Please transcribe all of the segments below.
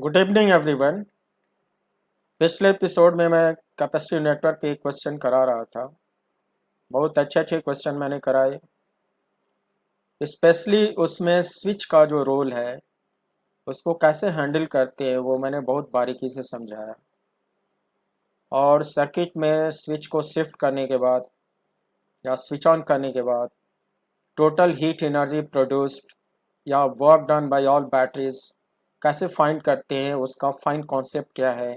Good evening everyone. पिछले episode में मैं कैपेसिटी नेटवर्क पे एक क्वेश्चन करा रहा था। बहुत अच्छे अच्छे क्वेश्चन मैंने कराए। स्पेशली उसमें स्विच का जो रोल है उसको कैसे हैंडल करते हैं वो मैंने बहुत बारीकी से समझाया। और सर्किट में स्विच को शिफ्ट करने के बाद या स्विच ऑन करने के बाद टोटल हीट एनर्जी प्रोड्यूस्ड या work done by all batteries कैसे फाइंड करते हैं, उसका फाइन कॉन्सेप्ट क्या है,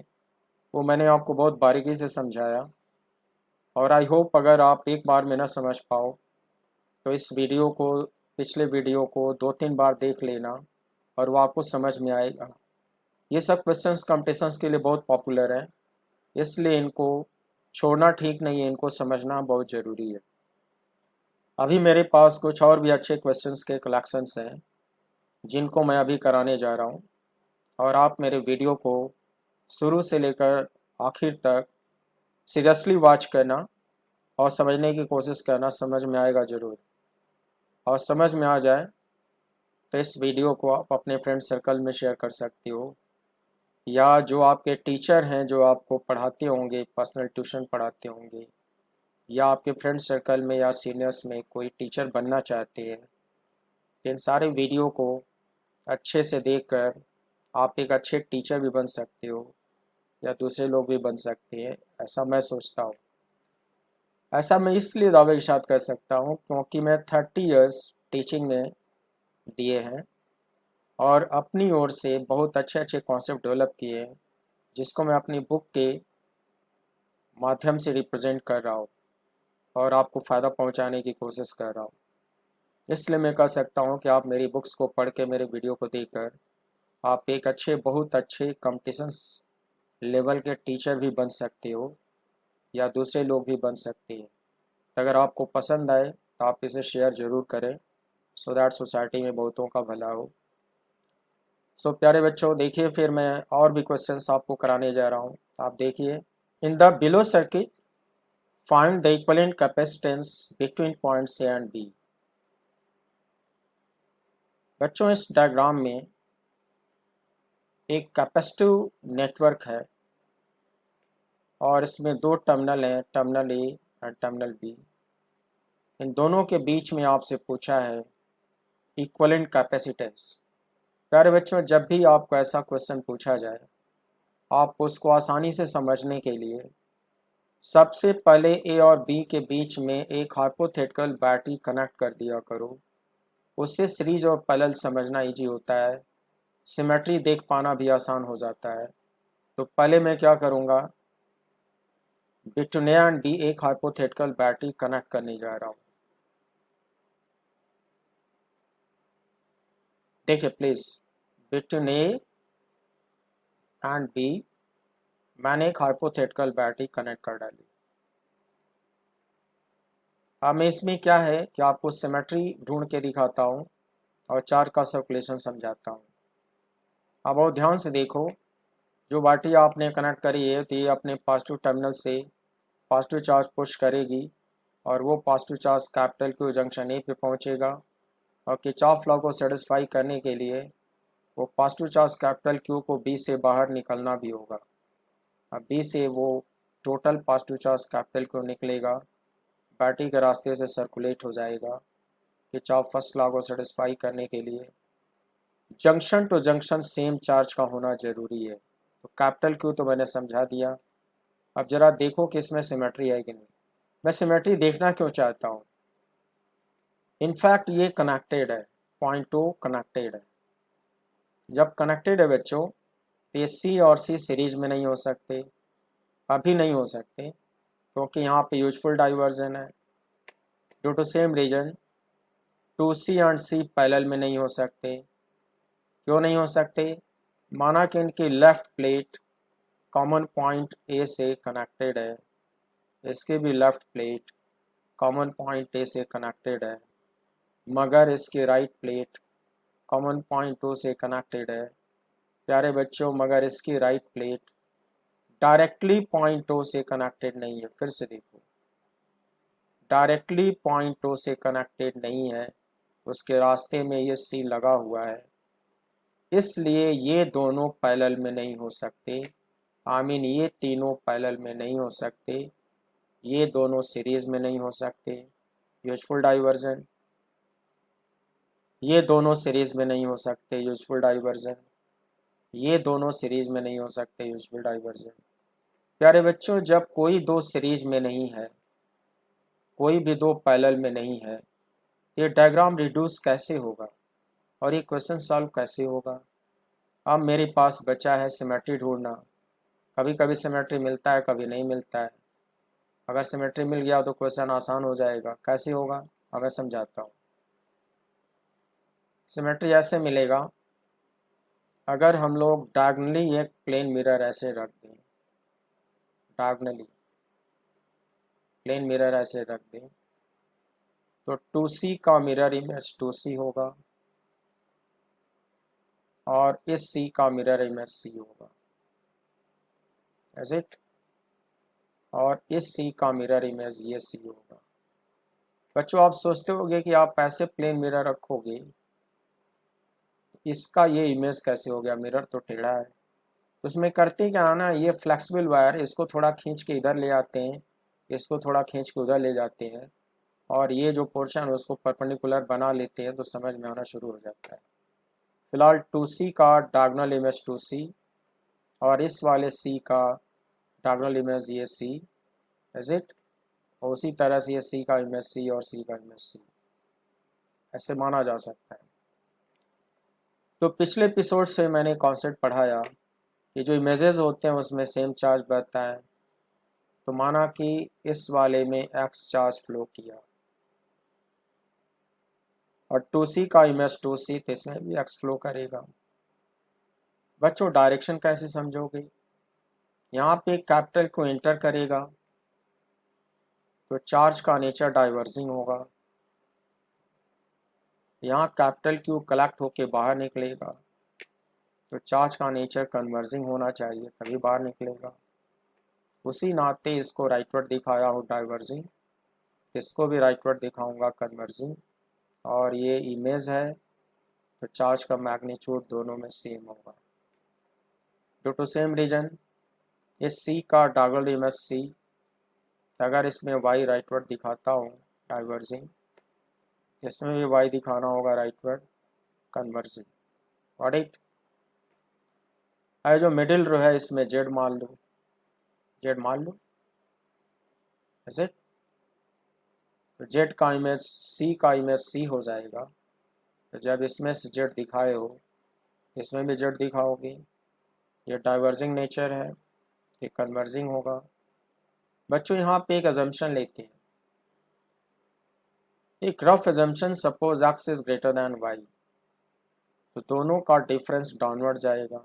वो मैंने आपको बहुत बारीकी से समझाया। और आई होप अगर आप एक बार में ना समझ पाओ तो इस वीडियो को, पिछले वीडियो को 2-3 बार देख लेना और वो आपको समझ में आएगा। ये सब क्वेश्चंस कंपटीशंस के लिए बहुत पॉपुलर है, इसलिए इनको छोड़ना ठीक नहीं है, इनको समझना बहुत ज़रूरी है। अभी मेरे पास कुछ और भी अच्छे क्वेश्चंस के कलेक्शंस हैं जिनको मैं अभी कराने जा रहा हूँ। और आप मेरे वीडियो को शुरू से लेकर आखिर तक सीरियसली वॉच करना और समझने की कोशिश करना, समझ में आएगा ज़रूर। और समझ में आ जाए तो इस वीडियो को आप अपने फ्रेंड सर्कल में शेयर कर सकती हो, या जो आपके टीचर हैं जो आपको पढ़ाते होंगे, पर्सनल ट्यूशन पढ़ाते होंगे, या आपके फ्रेंड सर्कल में या सीनियर्स में कोई टीचर बनना चाहते हैं, तो इन सारे वीडियो को अच्छे से देखकर आप एक अच्छे टीचर भी बन सकते हो या दूसरे लोग भी बन सकते हैं, ऐसा मैं सोचता हूँ। ऐसा मैं इसलिए दावे इशाद कर सकता हूँ क्योंकि मैं 30 इयर्स टीचिंग में दिए हैं और अपनी ओर से बहुत अच्छे अच्छे कॉन्सेप्ट डेवलप किए हैं जिसको मैं अपनी बुक के माध्यम से रिप्रेजेंट कर रहा हूँ और आपको फ़ायदा पहुँचाने की कोशिश कर रहा हूँ। इसलिए मैं कह सकता हूँ कि आप मेरी बुक्स को पढ़ के, मेरे वीडियो को देखकर आप एक अच्छे, बहुत अच्छे कॉम्पिटिशन्स लेवल के टीचर भी बन सकते हो या दूसरे लोग भी बन सकते हैं। तो अगर आपको पसंद आए तो आप इसे शेयर ज़रूर करें, सो दैट सोसाइटी में बहुतों का भला हो। सो प्यारे बच्चों, देखिए फिर मैं और भी क्वेश्चंस आपको कराने जा रहा हूँ। आप देखिए, in the below circuit find the equivalent capacitance between points A and B. बच्चों, इस डायग्राम में एक कैपेसिटिव नेटवर्क है और इसमें दो टर्मिनल हैं, टर्मिनल ए और टर्मिनल बी। इन दोनों के बीच में आपसे पूछा है इक्विवेलेंट कैपेसिटेंस। प्यारे बच्चों, जब भी आपको ऐसा क्वेश्चन पूछा जाए, आप उसको आसानी से समझने के लिए सबसे पहले ए और बी के बीच में एक हाइपोथेटिकल बैटरी कनेक्ट कर दिया करो। उससे सीरीज और पैरेलल समझना इजी होता है, सिमेट्री देख पाना भी आसान हो जाता है। तो पहले मैं क्या करूँगा, बिटवीन ए एंड बी एक हाइपोथेटिकल बैटरी कनेक्ट करने जा रहा हूँ। देखिए please, between A and B मैंने एक हाइपोथेटिकल बैटरी कनेक्ट कर डाली। अब मैं इसमें क्या है कि आपको सिमेट्री ढूंढ के दिखाता हूँ और चार्ज का सर्कुलेशन समझाता हूँ। अब और ध्यान से देखो, जो बैटरी आपने कनेक्ट करी है तो ये अपने पॉजिटिव टर्मिनल से पॉजिटिव चार्ज पुश करेगी और वो positive charge capital Q junction A पे पहुंचेगा। और किरचॉफ लॉ को सेटिस्फाई करने के लिए वो पॉजिटिव चार्ज कैपिटल क्यू को बी से बाहर निकलना भी होगा। अब बी से वो total positive charge capital Q निकलेगा, बैटरी के रास्ते से सर्कुलेट हो जाएगा। किरचॉफ फर्स्ट लॉ को सेटिस्फाई करने के लिए junction to junction same charge का होना ज़रूरी है। तो कैपिटल क्यू तो मैंने समझा दिया। अब ज़रा देखो कि इसमें सिमेट्री है कि नहीं। मैं सिमेट्री देखना क्यों चाहता हूँ, इनफैक्ट ये कनेक्टेड है, पॉइंट टू कनेक्टेड है। जब कनेक्टेड है बच्चों तो ये सी और सी सीरीज में नहीं हो सकते, अभी नहीं हो सकते क्योंकि यहाँ पे यूजफुल डाइवर्जन है। Due to same reason two C and C parallel में नहीं हो सकते। क्यों नहीं हो सकते, माना कि इनकी left plate common point A से कनेक्टेड है, इसकी भी left plate common point A से कनेक्टेड है, मगर इसकी right plate common point O से कनेक्टेड है। प्यारे बच्चों, मगर इसकी right plate directly point O से कनेक्टेड नहीं है। फिर से देखो, डायरेक्टली पॉइंट ओ से कनेक्टेड नहीं है, उसके रास्ते में ये सी लगा हुआ है। इसलिए ये दोनों पैरेलल में नहीं हो सकते। ये तीनों पैरेलल में नहीं हो सकते, ये दोनों सीरीज में नहीं हो सकते, यूजफुल डाइवर्जन। ये दोनों सीरीज में नहीं हो सकते, यूजफुल डाइवर्जन। ये दोनों सीरीज में नहीं हो सकते, यूजफुल डाइवर्जन। प्यारे बच्चों, जब कोई दो सीरीज में नहीं है, कोई भी दो पैरेलल में नहीं है, ये डायग्राम रिड्यूस कैसे होगा और ये क्वेश्चन सॉल्व कैसे होगा? अब मेरे पास बचा है सिमेट्री ढूंढना। कभी कभी सिमेट्री मिलता है, कभी नहीं मिलता है। अगर सिमेट्री मिल गया तो क्वेश्चन आसान हो जाएगा। कैसे होगा? अब मैं समझाता हूँ। सिमेट्री ऐसे मिलेगा, अगर हम लोग डायगोनली एक प्लेन मिरर ऐसे रख दें, डायगोनली प्लेन मिरर ऐसे रख दें, तो 2C का मिरर इमेज 2C होगा और इस C का मिरर इमेज C होगा, एज इट। और इस C का मिरर इमेज ये C होगा। बच्चों, आप सोचते होंगे कि आप ऐसे प्लेन मिरर रखोगे, इसका ये इमेज कैसे हो गया? मिरर तो टेढ़ा है। तो उसमें करते क्या है ना, ये फ्लेक्सिबल वायर, इसको थोड़ा खींच के इधर ले आते हैं, इसको थोड़ा खींच के उधर ले जाते हैं, और ये जो पोर्शन है उसको परपेंडिकुलर बना लेते हैं, तो समझ में आना शुरू हो जाता है। फिलहाल 2C का डायगोनल इमेज 2C और इस वाले C का डायगोनल इमेज ये C, इज इट। और उसी तरह से ये C का इमेज C और C का इमेज C, ऐसे माना जा सकता है। तो पिछले एपिसोड से मैंने कॉन्सेप्ट पढ़ाया कि जो इमेजेस होते हैं उसमें सेम चार्ज बहता है। तो माना कि इस वाले में x चार्ज फ्लो किया और 2C का इमेज 2C, तो इसमें भी x फ्लो करेगा। बच्चों, डायरेक्शन कैसे समझोगे? यहाँ पे कैपिटल को एंटर करेगा तो चार्ज का नेचर डाइवर्जिंग होगा। यहाँ कैपिटल Q कलेक्ट होके बाहर निकलेगा तो चार्ज का नेचर कन्वर्जिंग होना चाहिए, तभी बाहर निकलेगा। उसी नाते इसको राइटवर्ड दिखाया हो डाइवर्जिंग, इसको भी राइटवर्ड दिखाऊंगा कन्वर्जिंग। और ये इमेज है तो चार्ज का मैग्नीट्यूड दोनों में सेम होगा। ड्यू टू सेम रीजन, इस C का डायगोनल इमेज C, अगर इसमें y राइटवर्ड दिखाता हूँ डाइवर्जिंग, इसमें भी y दिखाना होगा राइटवर्ड कन्वर्जिंग। व्हाट इट है, जो मिडिल रो है इसमें z मान लो, z मान लो, इज इट। तो z का इमेज C का इमेज C हो जाएगा। तो जब इसमें से z दिखाए हो, इसमें भी z दिखाओगे। ये डाइवर्जिंग नेचर है, ये कन्वर्जिंग होगा। बच्चों, यहाँ पे एक अजम्पशन लेते हैं, एक rough assumption, suppose x is greater than y, तो दोनों का डिफरेंस डाउनवर्ड जाएगा,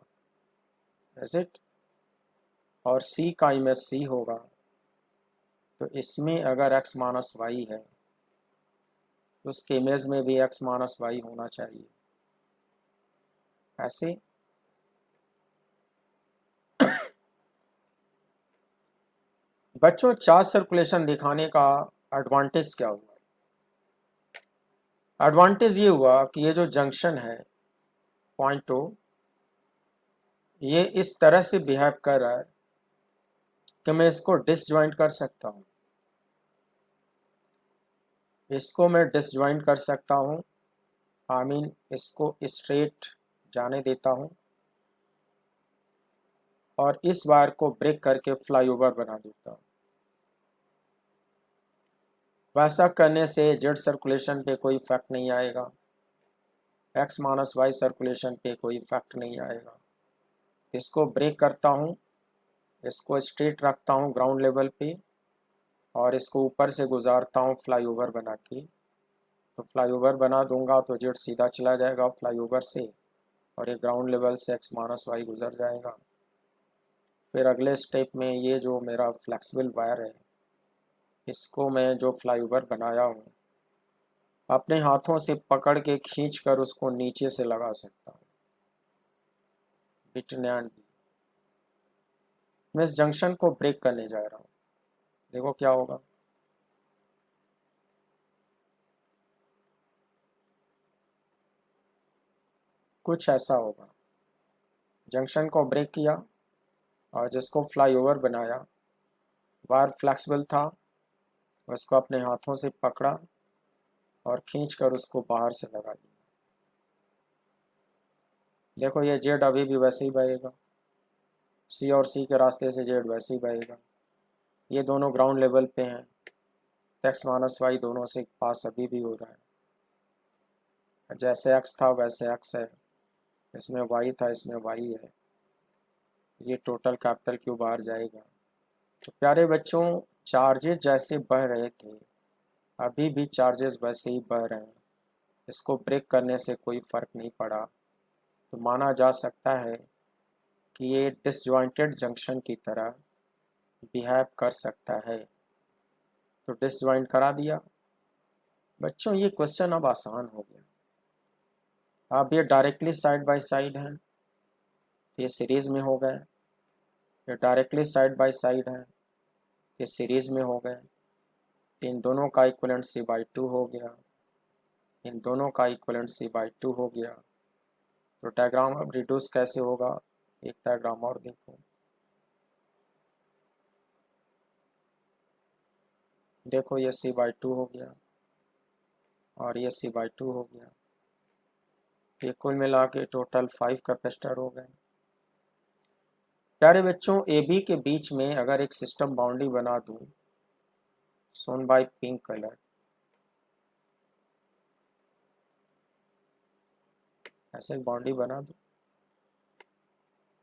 इज इट। और C का इमेज C होगा, तो इसमें अगर x माइनस वाई है तो उसके इमेज में भी x माइनस वाई होना चाहिए, ऐसे। बच्चों, चार्ज सर्कुलेशन दिखाने का एडवांटेज क्या हुआ? एडवांटेज ये हुआ कि ये जो जंक्शन है पॉइंट ओ, ये इस तरह से बिहेव कर रहा है कि मैं इसको डिसजॉइंट कर सकता हूँ, इसको मैं डिसजॉइंट कर सकता हूँ। इसको स्ट्रेट जाने देता हूँ और इस वायर को ब्रेक करके फ्लाईओवर बना देता हूँ। वैसा करने से जेड सर्कुलेशन पे कोई इफेक्ट नहीं आएगा, एक्स माइनस वाई सर्कुलेशन पे कोई इफेक्ट नहीं आएगा। इसको ब्रेक करता हूँ, इसको स्ट्रेट रखता हूँ ग्राउंड लेवल पे और इसको ऊपर से गुजारता हूँ फ्लाईओवर बना के। तो फ्लाईओवर बना दूंगा तो जेड सीधा चला जाएगा फ्लाईओवर से और ये ग्राउंड लेवल से एक्स माइनस वाई गुजर जाएगा। फिर अगले स्टेप में ये जो मेरा फ्लेक्सिबल वायर है, इसको मैं जो फ्लाईओवर बनाया हूँ अपने हाथों से पकड़ के खींच कर उसको नीचे से लगा सकता हूँ, बिटन एंड बी। मैं इस जंक्शन को ब्रेक करने जा रहा हूँ, देखो क्या होगा। कुछ ऐसा होगा। जंक्शन को ब्रेक किया और जिसको फ्लाईओवर बनाया, वायर फ्लेक्सिबल था, उसको अपने हाथों से पकड़ा और खींचकर उसको बाहर से लगा दिया। देखो ये जेड अभी भी वैसे ही बहेगा, सी और सी के रास्ते से जेड वैसे ही बहेगा। ये दोनों ग्राउंड लेवल पे हैं, एक्स माइनस वाई दोनों से पास अभी भी हो रहा है। जैसे एक्स था वैसे एक्स है, इसमें वाई था इसमें वाई है। ये टोटल कैपिटल क्यू बाहर जाएगा। तो प्यारे बच्चों, चार्जेस जैसे बह रहे थे अभी भी चार्जेस वैसे ही बह रहे हैं। इसको ब्रेक करने से कोई फ़र्क नहीं पड़ा। तो माना जा सकता है कि ये डिसजॉइंटेड जंक्शन की तरह बिहेव कर सकता है। तो डिसजॉइंट करा दिया। बच्चों ये क्वेश्चन अब आसान हो गया। अब ये डायरेक्टली साइड बाय साइड हैं, ये सीरीज़ में हो गए। ये डायरेक्टली साइड बाय साइड हैं, ये सीरीज़ में हो गए। इन दोनों का इक्वलेंट C/2 हो गया, इन दोनों का इक्वलेंट C/2 हो गया। तो डायग्राम अब रिड्यूस कैसे होगा, एक डायग्राम और देखो। देखो ये C/2 हो गया और ये C/2 हो गया। ये कुल मिला के टोटल 5 कैपेसिटर हो गए। प्यारे बच्चों, ए बी के बीच में अगर एक सिस्टम बाउंड्री बना दूं, सोन बाय पिंक कलर, ऐसे एक बाउंड्री बना दूं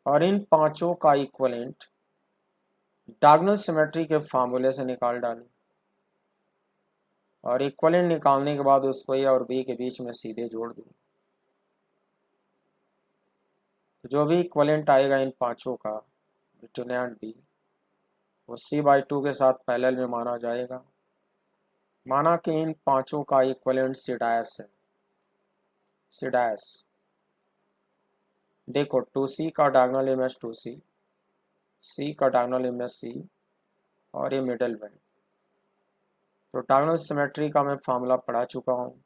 और इन पांचों का इक्वलेंट डायगोनल सिमेट्री के फार्मूले से निकाल डालें और इक्वलेंट निकालने के बाद उसको ए और बी के बीच में सीधे जोड़ दूं। तो जो भी इक्वलेंट आएगा इन पांचों का बिटवीन ए एंड बी, वो C/2 के साथ पैरेलल में माना जाएगा। माना कि इन पांचों का इक्वलेंट C डैश है, C डैश। देखो 2C का डायगोनल इमेज 2C, C का डायगोनल इमेज C और ये मिडल में। तो डायगोनल सिमेट्री का मैं फार्मूला पढ़ा चुका हूँ।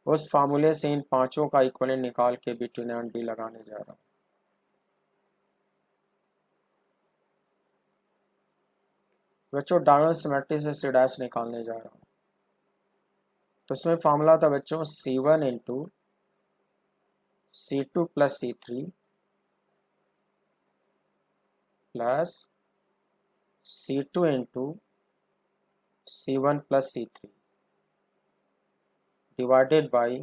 उस फार्मूले से इन पांचों का इक्वलेंट निकाल के बिटवीन ए एंड बी लगाने जा रहा हूँ। बच्चों डायगोनल सिमेट्री से C डैश निकालने जा रहा हूँ। तो उसमें फार्मूला था बच्चों C1 into C2 plus C3 plus C2 into C1 plus C3 divided by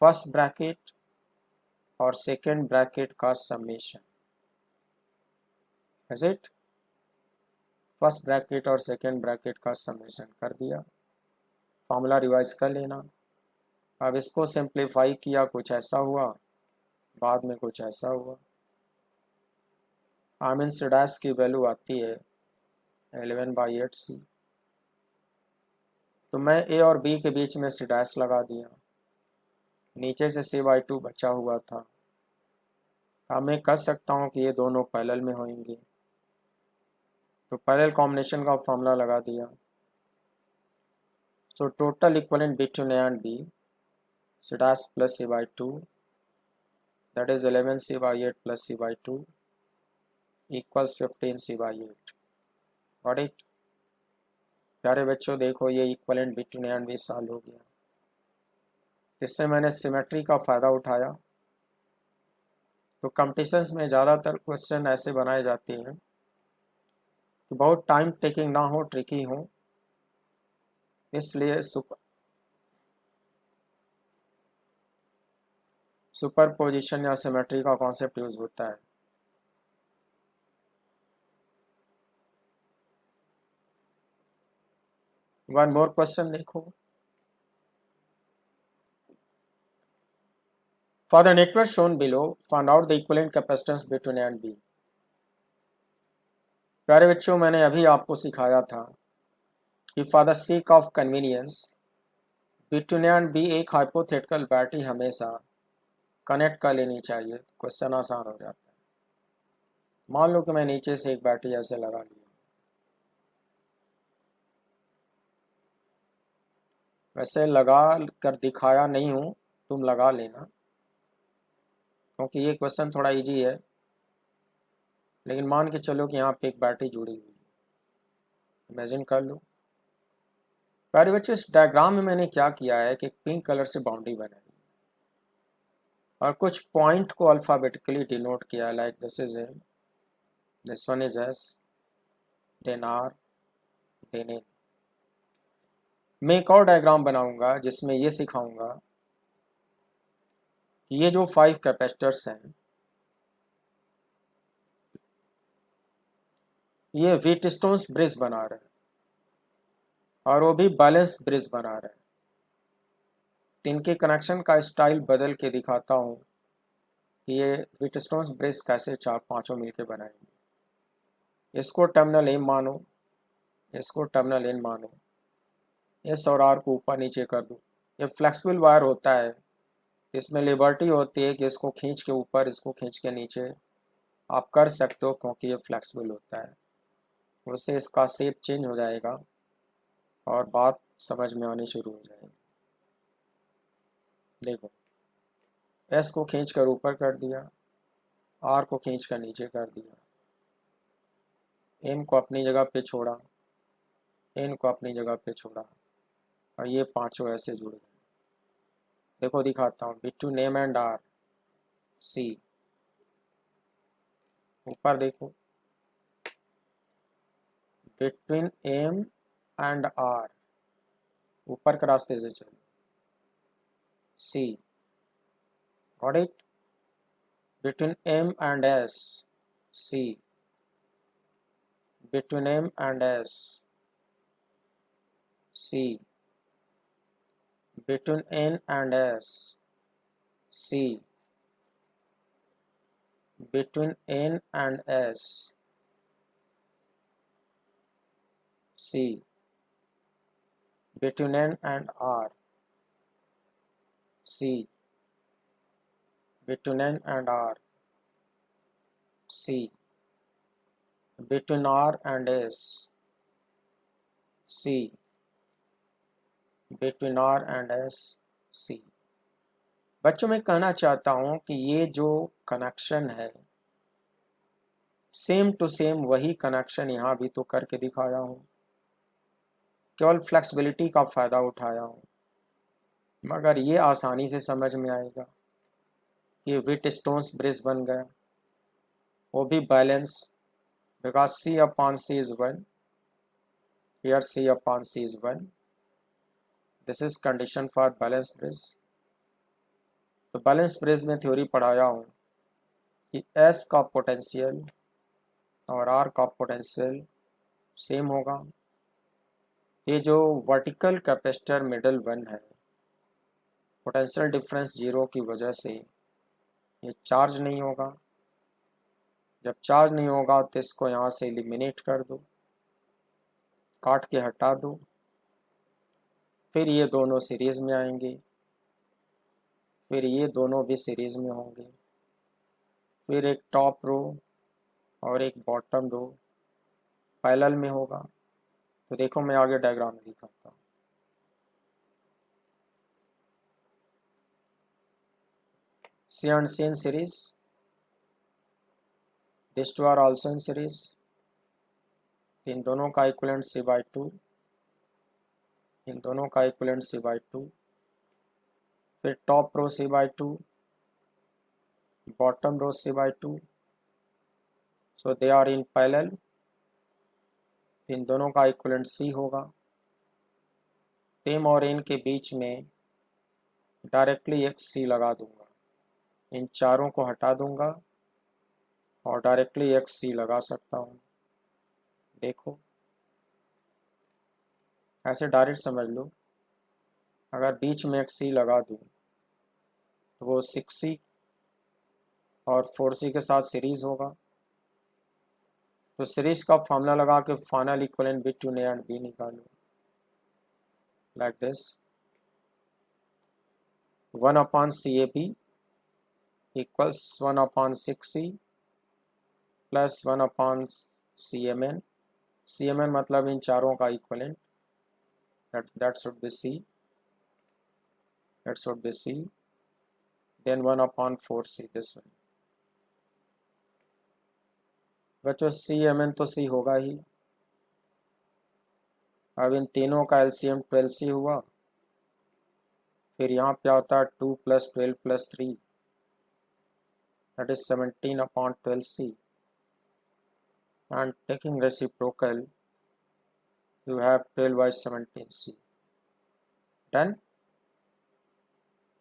first bracket और सेकेंड ब्रैकेट का summation. Is it? First bracket और सेकेंड ब्रैकेट का समेशन कर दिया। फार्मूला रिवाइज कर लेना। अब इसको सिंप्लीफाई किया, कुछ ऐसा हुआ, बाद में कुछ ऐसा हुआ। आमीन C डैश की वैल्यू आती है 11/8C। तो मैं ए और बी के बीच में C डैश लगा दिया, नीचे से C/2 बचा हुआ था। अब मैं कह सकता हूँ कि ये दोनों पैरेलल में होंगे, तो पैरेलल कॉम्बिनेशन का फॉर्मूला लगा दिया। So total equivalent between A and B C dash plus C/2, that is 11C/8 plus C/2 equals 15C/8। Got it? प्यारे बच्चों देखो ये equivalent between A and B solve हो गया। इससे मैंने सिमेट्री का फ़ायदा उठाया। तो कंपटीशंस में ज़्यादातर क्वेश्चन ऐसे बनाए जाते हैं कि बहुत टाइम टेकिंग ना हो, ट्रिकी हो, इसलिए सुपरपोजिशन या सिमेट्री का कॉन्सेप्ट यूज होता है। वन मोर क्वेश्चन देखो। For the network shown below, find out the equivalent capacitance between A and B। प्यारे बच्चों, मैंने अभी आपको सिखाया था कि for the sake of convenience between A and B एक हाइपोथेटिकल बैटरी हमेशा कनेक्ट कर लेनी चाहिए। क्वेश्चन आसान हो जाता है। मान लो कि मैं नीचे से एक बैटरी ऐसे लगा लिया, वैसे लगा कर दिखाया नहीं हूँ, तुम लगा लेना, क्योंकि ये क्वेश्चन थोड़ा इजी है। लेकिन मान के चलो कि यहाँ पे एक बैटरी जुड़ी हुई है, इमेजिन कर लो। प्यारे बच्चों, इस डायग्राम में मैंने क्या किया है कि पिंक कलर से बाउंड्री बनाई और कुछ पॉइंट को अल्फ़ाबेटिकली डिनोट किया है, like this is M, this one is S, then R, then N. मैं एक और डायग्राम बनाऊंगा जिसमें ये सिखाऊंगा कि ये जो 5 कैपेसिटर्स हैं, ये व्हीटस्टोन्स ब्रिज बना रहे हैं और वो भी बैलेंस ब्रिज बना रहे हैं। तो इनके कनेक्शन का स्टाइल बदल के दिखाता हूँ कि ये व्हीटस्टोन्स ब्रिज कैसे चार पांचों मिलके बनाएंगे। इसको टर्मिनल एम मानो, इसको टर्मिनल एन मानो, इस और आर को ऊपर नीचे कर दो। ये फ्लेक्सिबल वायर होता है, इसमें लिबर्टी होती है कि इसको खींच के ऊपर, इसको खींच के नीचे आप कर सकते हो, क्योंकि ये फ्लेक्सिबल होता है। उससे इसका शेप चेंज हो जाएगा और बात समझ में आनी शुरू हो जाएगी। देखो, एस को खींच कर ऊपर कर दिया, आर को खींच कर नीचे कर दिया, एम को अपनी जगह पे छोड़ा, एन को अपनी जगह पे छोड़ा, और ये पांचों ऐसे जुड़ गए। देखो दिखाता हूँ, बिटवीन एम एंड आर, सी, ऊपर देखो, बिटवीन एम एंड आर, ऊपर के रास्ते से चलो, see, got it. Between M and S, see, between M and S, see, between N and S, C, between N and S, C, between N and R, C, between N and R, C, between R and S, C, between R and S, C। बच्चों, मैं कहना चाहता हूँ कि ये जो connection है, same to same वही कनेक्शन यहाँ भी तो करके दिखाया हूँ, केवल फ्लेक्सिबिलिटी का फ़ायदा उठाया हूँ। मगर ये आसानी से समझ में आएगा कि व्हीटस्टोन्स ब्रिज बन गया, वो भी balance, because C upon C is 1, here C upon C is 1, this is condition for balance bridge। तो बैलेंस ब्रिज में थ्योरी पढ़ाया हूँ कि S का पोटेंशियल और R का पोटेंशियल सेम होगा। ये जो वर्टिकल कैपेसिटर मिडल वन है, पोटेंशियल डिफरेंस जीरो की वजह से ये चार्ज नहीं होगा। जब चार्ज नहीं होगा तो इसको यहाँ से एलिमिनेट कर दो, काट के हटा दो, फिर ये दोनों सीरीज़ में आएंगे, फिर ये दोनों भी सीरीज़ में होंगे, फिर एक टॉप रो और एक बॉटम रो पैरेलल में होगा। तो देखो, मैं आगे डायग्राम में दिखाता हूँ। C and C in series, these two are also in series। इन दोनों का इक्विवेलेंट C/2, इन दोनों का इक्विवेलेंट C/2, फिर top row C/2, bottom row C/2, so they are in parallel. इन दोनों का इक्विवेलेंट C होगा। एम और एन के बीच में डायरेक्टली एक C लगा दूंगा, इन चारों को हटा दूंगा और डायरेक्टली एक C लगा सकता हूँ। देखो, ऐसे डायरेक्ट समझ लो, अगर बीच में एक C लगा दूँ तो वो 6C और 4C के साथ सीरीज होगा। तो सीरीज का फॉर्मूला लगा के final equivalent between A and B निकालो, like this, 1/CAB equals 1/6C plus 1/CMN। CMN मतलब इन चारों का equivalent, that should be C, that should be C। then 1/4C this one। बच्चों CMN तो C होगा ही। अब इन तीनों का LCM 12C हुआ, फिर यहाँ पे आता है 2 + 12 + 3 that is 17/12C and taking reciprocal you have 12/17C। Done.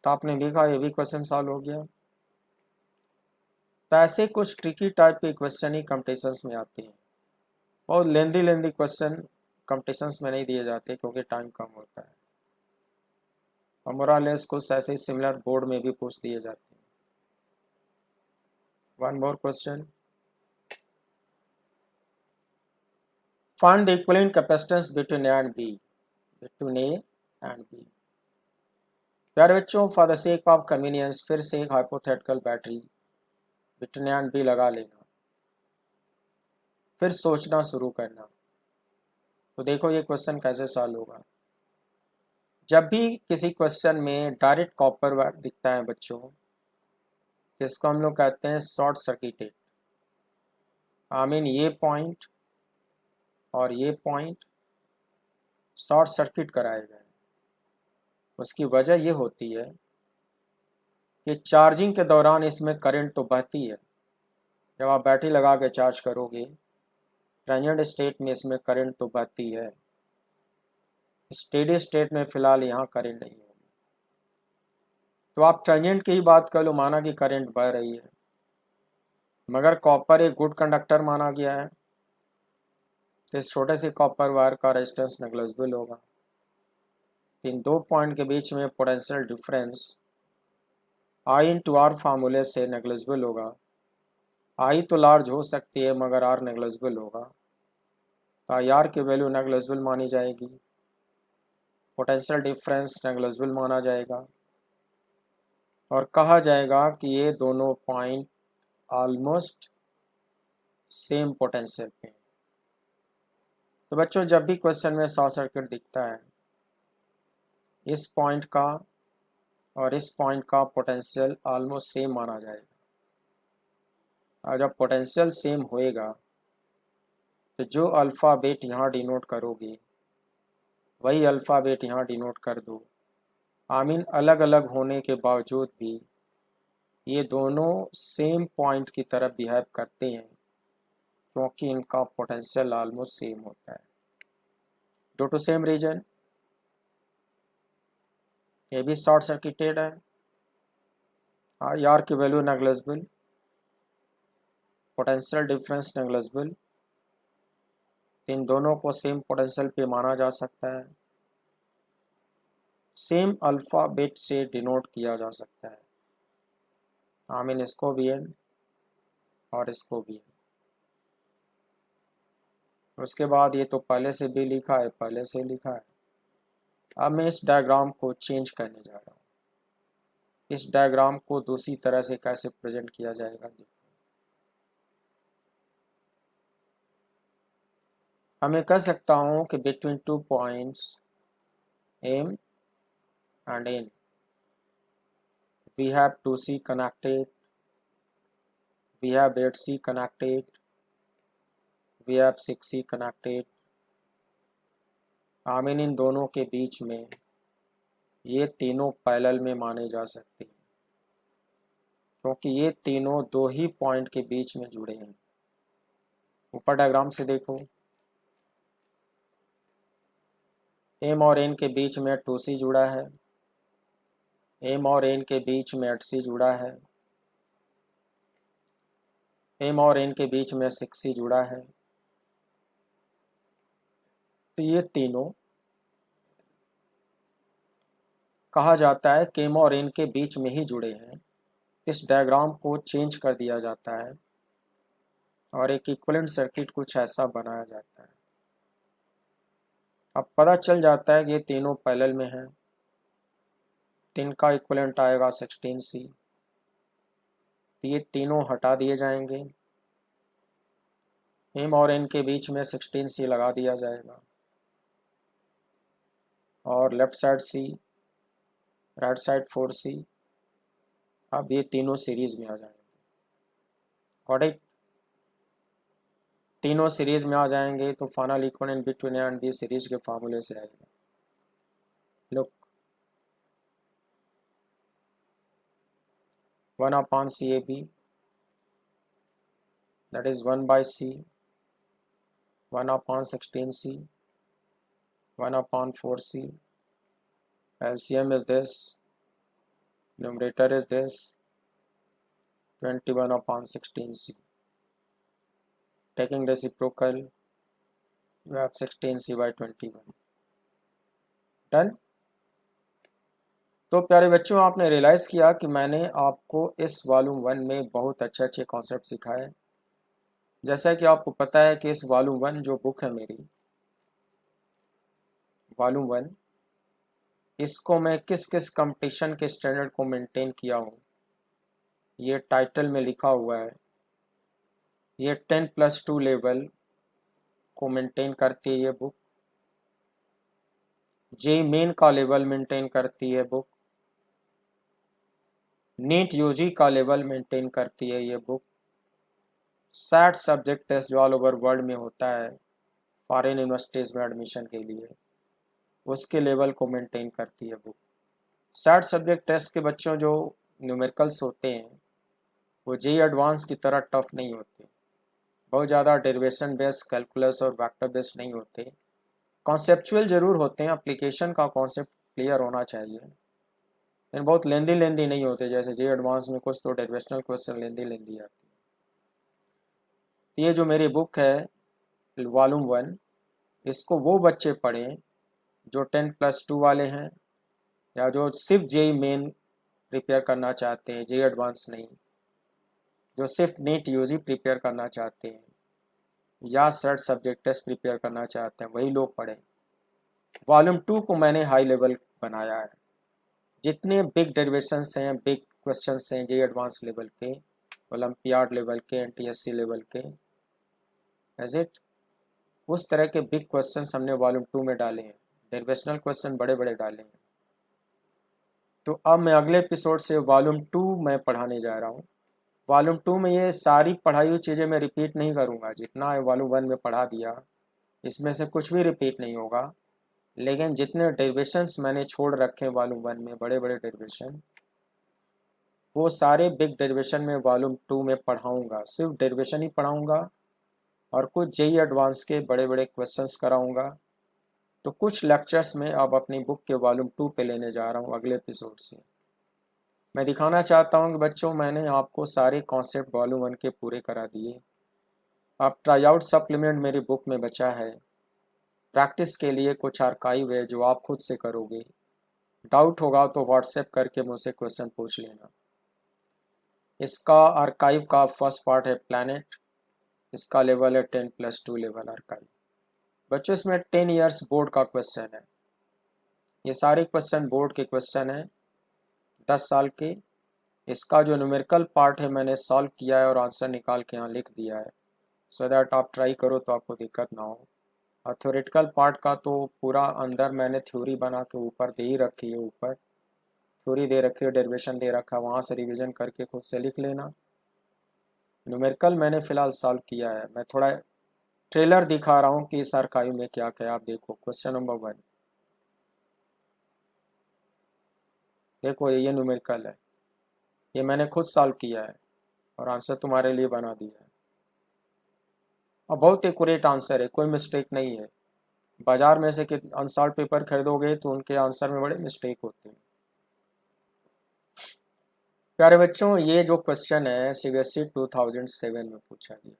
तो आपने लिखा, ये भी क्वेश्चन सॉल्व हो गया। तो ऐसे कुछ ट्रिकी टाइप के क्वेश्चन ही कॉम्पिटिशन्स में आते हैं। बहुत लेंदी क्वेश्चन कॉम्पिटिशन्स में नहीं दिए जाते क्योंकि टाइम कम होता है, और मोरालेस कुछ ऐसे सिमिलर बोर्ड में भी पूछ दिए जाते हैं। One more question, find the equivalent capacitance between A and B. Between A and B. प्यारे बच्चों, for the sake of convenience फिर से एक hypothetical battery between A and B लगा लेना, फिर सोचना शुरू करना। तो देखो ये क्वेश्चन कैसे सॉल्व होगा। जब भी किसी क्वेश्चन में डायरेक्ट कॉपर वायर दिखता है बच्चों, जिसको हम लोग कहते हैं शॉर्ट सर्किटेड, आई मीन ये पॉइंट और ये पॉइंट शॉर्ट सर्किट कराए गए। उसकी वजह ये होती है कि चार्जिंग के दौरान इसमें करंट तो बहती है। जब आप बैटरी लगा के चार्ज करोगे, ट्रांजिएंट स्टेट में इसमें करंट तो बहती है, स्टेडी स्टेट में फिलहाल यहाँ करंट नहीं होगी। तो आप ट्रांजिएंट की ही बात कर लो, माना कि करंट बह रही है, मगर कॉपर एक गुड कंडक्टर माना गया है, तो इस छोटे से कॉपर वायर का रेजिस्टेंस नेग्लिजिबल होगा। इन दो पॉइंट के बीच में पोटेंशियल डिफरेंस I/R फार्मूले से नेग्लिजिबल होगा। I तो लार्ज हो सकती है मगर R नेग्लिजिबल होगा, तो IR की वैल्यू नेग्लिजिबल मानी जाएगी, पोटेंशियल डिफरेंस नेग्लिजिबल माना जाएगा, और कहा जाएगा कि ये दोनों पॉइंट ऑलमोस्ट सेम पोटेंशियल पे हैं। तो बच्चों, जब भी क्वेश्चन में शॉर्ट सर्किट दिखता है, इस पॉइंट का और इस पॉइंट का पोटेंशियल ऑलमोस्ट सेम माना जाएगा, और जब पोटेंशियल सेम होएगा तो जो अल्फ़ाबेट यहाँ डिनोट करोगे वही अल्फ़ाबेट यहाँ डिनोट कर दो। आई मीन अलग अलग होने के बावजूद भी ये दोनों सेम पॉइंट की तरफ बिहेव करते हैं क्योंकि इनका पोटेंशियल ऑलमोस्ट सेम होता है। ड्यू टू सेम रीजन ये भी शॉर्ट सर्किटेड है, IR की value negligible, potential difference negligible, इन दोनों को सेम पोटेंशियल पे माना जा सकता है, सेम अल्फ़ाबेट से डिनोट किया जा सकता है, आई मीन इसको भी एन और इसको भी एन। उसके बाद ये तो पहले से भी लिखा है, पहले से लिखा है। अब मैं इस डायग्राम को चेंज करने जा रहा हूँ। इस डायग्राम को दूसरी तरह से कैसे प्रेजेंट किया जाएगा देखो। मैं कह सकता हूँ कि between 2 points M and N we have 2C connected, we have 8C connected, we have 6C connected। I mean इन दोनों के बीच में ये तीनों पैरेलल में माने जा सकते हैं क्योंकि ये तीनों दो ही पॉइंट के बीच में जुड़े हैं। ऊपर डायग्राम से देखो, M और N के बीच में 2C जुड़ा है, M और N के बीच में 8C जुड़ा है, M और N के बीच में 6C जुड़ा है। तो ये तीनों कहा जाता है कि M और N के बीच में ही जुड़े हैं। इस डायग्राम को चेंज कर दिया जाता है और एक इक्विवेलेंट सर्किट कुछ ऐसा बनाया जाता है। अब पता चल जाता है कि ये तीनों पैरेलल में हैं। 3 का इक्विवेलेंट आएगा 16C। ये तीनों हटा दिए जाएंगे, M और N के बीच में 16C लगा दिया जाएगा और left side C, right side 4C, अब ये तीनों सीरीज में आ जाएंगे। Got it? तीनों सीरीज में आ जाएंगे तो final equivalent between A and B series के फार्मूले से आएगा। Look, 1/CAB, that is 1/C, 1/16C, 1/4C. LCM is this, numerator is this, 21/16C. Taking reciprocal, you have 16C/21. Done. तो प्यारे बच्चों, आपने रियलाइज़ किया कि मैंने आपको इस वॉल्यूम 1 में बहुत अच्छे अच्छे कॉन्सेप्ट सिखाए। जैसा कि आपको पता है कि इस वॉल्यूम 1 जो बुक है मेरी, वॉल्यूम 1, इसको मैं किस किस कंपटीशन के स्टैंडर्ड को मेंटेन किया हूँ, ये टाइटल में लिखा हुआ है। ये 10+2 लेवल को मेंटेन करती है ये बुक। जेई मेन का लेवल मेंटेन करती है बुक। नीट यूजी का लेवल मेंटेन करती है ये बुक। 60 सब्जेक्ट टेस्ट जो ऑल ओवर वर्ल्ड में होता है फॉरेन यूनिवर्सिटीज़ में एडमिशन के लिए, उसके लेवल को मेंटेन करती है बुक। 60 सब्जेक्ट टेस्ट के बच्चों जो न्यूमेरिकल्स होते हैं वो जेई एडवांस की तरह टफ नहीं होते, बहुत ज़्यादा डेरिवेशन बेस्ड, कैलकुलस और वेक्टर बेस्ड नहीं होते। कॉन्सेप्चुअल ज़रूर होते हैं, एप्लीकेशन का कॉन्सेप्ट क्लियर होना चाहिए, लेकिन बहुत लेंदी नहीं होते। जैसे जेई एडवांस में कुछ तो डेरिवेशनल क्वेश्चन लेंदी आती है। ये जो मेरी बुक है वॉल्यूम 1, इसको वो बच्चे पढ़ें जो 10+2 वाले हैं, या जो सिर्फ जेई मेन प्रिपेयर करना चाहते हैं, जेई एडवांस नहीं, जो सिर्फ नीट यूजी प्रिपेयर करना चाहते हैं या सर्ट सब्जेक्ट टेस्ट प्रिपेयर करना चाहते हैं, वही लोग पढ़ें। वॉल्यूम 2 को मैंने हाई लेवल बनाया है। जितने बिग डेरिवेशंस हैं, बिग क्वेश्चंस हैं जेई एडवांस लेवल के, ओलंपियाड लेवल के, एनटीएससी लेवल के, एज इट, उस तरह के बिग क्वेश्चंस हमने वॉल्यूम 2 में डाले हैं। डेरिवेशनल क्वेश्चन बड़े बड़े डाले हैं। तो अब मैं अगले एपिसोड से वॉल्यूम 2 में पढ़ाने जा रहा हूँ। वॉल्यूम 2 में ये सारी पढ़ाई हुई चीज़ें मैं रिपीट नहीं करूँगा, जितना वॉल्यूम 1 में पढ़ा दिया इसमें से कुछ भी रिपीट नहीं होगा। लेकिन जितने डेरिवेशंस मैंने छोड़ रखे वॉल्यूम 1 में, बड़े बड़े डेरिवेशन, वो सारे बिग डेरिवेशन में वॉल्यूम 2 में पढ़ाऊँगा। सिर्फ डेरिवेशन ही पढ़ाऊँगा और कुछ जेई एडवांस के बड़े बड़े क्वेश्चंस कराऊँगा। तो कुछ लेक्चर्स में अब अपनी बुक के वॉल्यूम 2 पे लेने जा रहा हूँ अगले एपिसोड से। मैं दिखाना चाहता हूँ कि बच्चों, मैंने आपको सारे कॉन्सेप्ट वॉल्यूम 1 के पूरे करा दिए। अब ट्राई आउट सप्लीमेंट मेरी बुक में बचा है। प्रैक्टिस के लिए कुछ आर्काइव है जो आप खुद से करोगे। डाउट होगा तो व्हाट्सएप करके मुझसे क्वेश्चन पूछ लेना। इसका आर्काइव का फर्स्ट पार्ट है प्लैनेट, इसका लेवल है 10+2 लेवल आर्काइव। बच्चों, इसमें 10 ईयर्स बोर्ड का क्वेश्चन है। ये सारे क्वेश्चन बोर्ड के क्वेश्चन हैं, 10 साल के। इसका जो न्यूमेरिकल पार्ट है मैंने सॉल्व किया है और आंसर निकाल के यहाँ लिख दिया है, सो दैट आप ट्राई करो तो आपको दिक्कत ना हो। और थ्योरेटिकल पार्ट का तो पूरा अंदर मैंने थ्योरी बना के ऊपर दे ही रखी है, ऊपर थ्योरी दे रखी है, डेरिवेशन दे रखा है, वहाँ से रिवीजन करके खुद से लिख लेना। न्यूमेरिकल मैंने फ़िलहाल सॉल्व किया है। मैं थोड़ा ट्रेलर दिखा रहा हूँ कि इस आर्काइव में क्या क्या है। आप देखो क्वेश्चन नंबर 1, देखो ये न्यूमेरिकल है, ये मैंने खुद सॉल्व किया है और आंसर तुम्हारे लिए बना दिया है। और बहुत एक्यूरेट आंसर है, कोई मिस्टेक नहीं है। बाजार में से कि अनसॉल्व पेपर खरीदोगे तो उनके आंसर में बड़े मिस्टेक होते हैं। प्यारे बच्चों, ये जो क्वेश्चन है सीबीएसई 2007 में पूछा गया।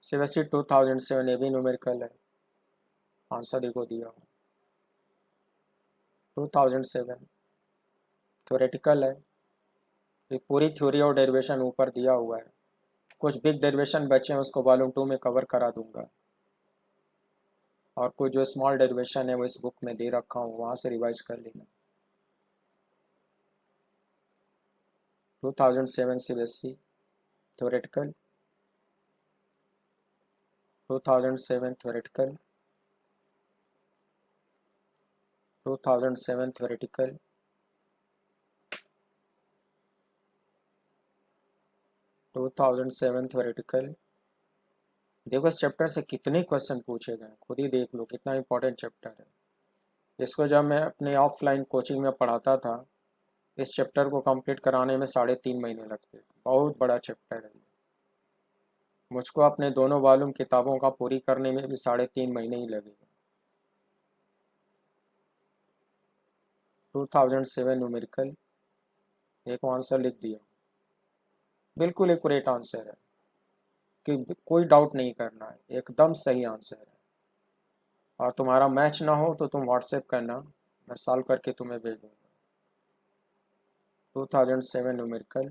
सीबीएसई 2007 ये भी न्यूमेरिकल है, आंसर देखो दिया हूँ 2007। थ्योरेटिकल है, ये पूरी थ्योरी और डेरिवेशन ऊपर दिया हुआ है। कुछ बिग डेरिवेशन बचे हैं उसको वॉल्यूम 2 में कवर करा दूंगा, और कुछ जो स्मॉल डेरिवेशन है वो इस बुक में दे रखा हूँ, वहाँ से रिवाइज कर लेना। 2007 CBSE theoretical, 2007 theoretical, 2007 theoretical, 2007 theoretical. देखो इस चैप्टर से कितने क्वेश्चन पूछे गए, खुद ही देख लो कितना इंपॉर्टेंट चैप्टर है। इसको जब मैं अपने ऑफलाइन कोचिंग में पढ़ाता था, इस चैप्टर को कंप्लीट कराने में 3.5 महीने लगते थे। बहुत बड़ा चैप्टर है। मुझको अपने दोनों वॉल्यूम किताबों का पूरी करने में भी 3.5 महीने ही लगेगा। 2007 न्यूमेरिकल, एक आंसर लिख दिया, बिल्कुल एक्यूरेट आंसर है कि कोई डाउट नहीं करना है, एकदम सही आंसर है। और तुम्हारा मैच ना हो तो तुम व्हाट्सएप करना, मैं सॉल्व करके तुम्हें भेज दूँगा। 2007 न्यूमेरिकल,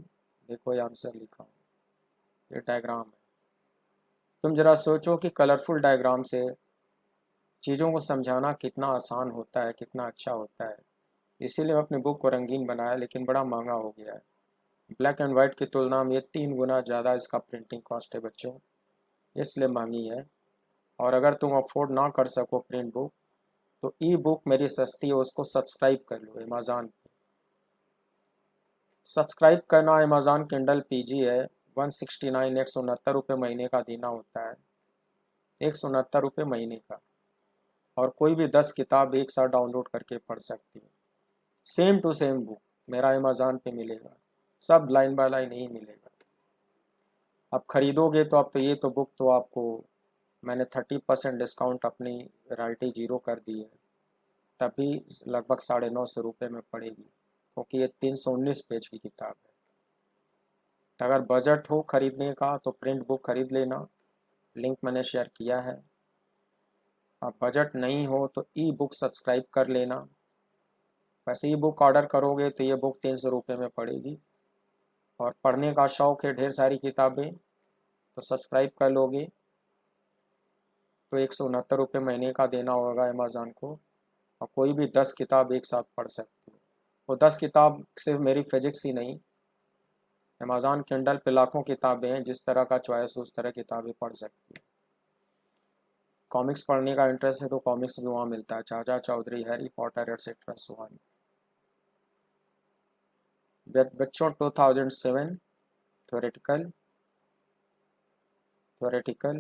देखो ये आंसर लिखा हूँ, ये डायग्राम है। तुम जरा सोचो कि कलरफुल डायग्राम से चीज़ों को समझाना कितना आसान होता है, कितना अच्छा होता है। इसीलिए मैं अपनी बुक को रंगीन बनाया, लेकिन बड़ा महंगा हो गया है। ब्लैक एंड वाइट की तुलना में ये 3 गुना ज़्यादा इसका प्रिंटिंग कॉस्ट है बच्चों, इसलिए महंगी है। और अगर तुम अफोर्ड ना कर सको प्रिंट बुक, तो ई बुक मेरी सस्ती है, उसको सब्सक्राइब कर लो अमेज़ॉन पे। सब्सक्राइब करना अमेज़ॉन किंडल पीजी है, 169, 169 रुपये महीने का देना होता है, 169 रुपये महीने का। और कोई भी 10 किताब एक साथ डाउनलोड करके पढ़ सकती हो। सेम टू सेम बुक मेरा अमेज़ॉन पे मिलेगा, सब लाइन बाय लाइन ही मिलेगा। अब खरीदोगे तो अब तो ये तो बुक तो आपको मैंने 30% डिस्काउंट अपनी रॉयल्टी जीरो कर दी है, तभी लगभग 950 रुपये में पड़ेगी, क्योंकि ये 319 पेज की किताब है। तो अगर बजट हो खरीदने का तो प्रिंट बुक खरीद लेना, लिंक मैंने शेयर किया है। अब बजट नहीं हो तो ई बुक सब्सक्राइब कर लेना। वैसे ई बुक ऑर्डर करोगे तो ये बुक 300 रुपये में पड़ेगी। और पढ़ने का शौक़ है, ढेर सारी किताबें, तो सब्सक्राइब कर लोगे तो 169 रुपये महीने का देना होगा अमेज़ॉन को, और कोई भी 10 किताब एक साथ पढ़ सकते हो। वो 10 किताब सिर्फ मेरी फिजिक्स ही नहीं, अमेज़ॉन किंडल पे लाखों किताबें हैं, जिस तरह का चॉइस उस तरह किताबें पढ़ सकती हो। कॉमिक्स पढ़ने का इंटरेस्ट है तो कॉमिक्स भी वहाँ मिलता है, Chacha Chaudhary, Harry Potter etcetera so on. बच्चों 2007 theoretical, theoretical,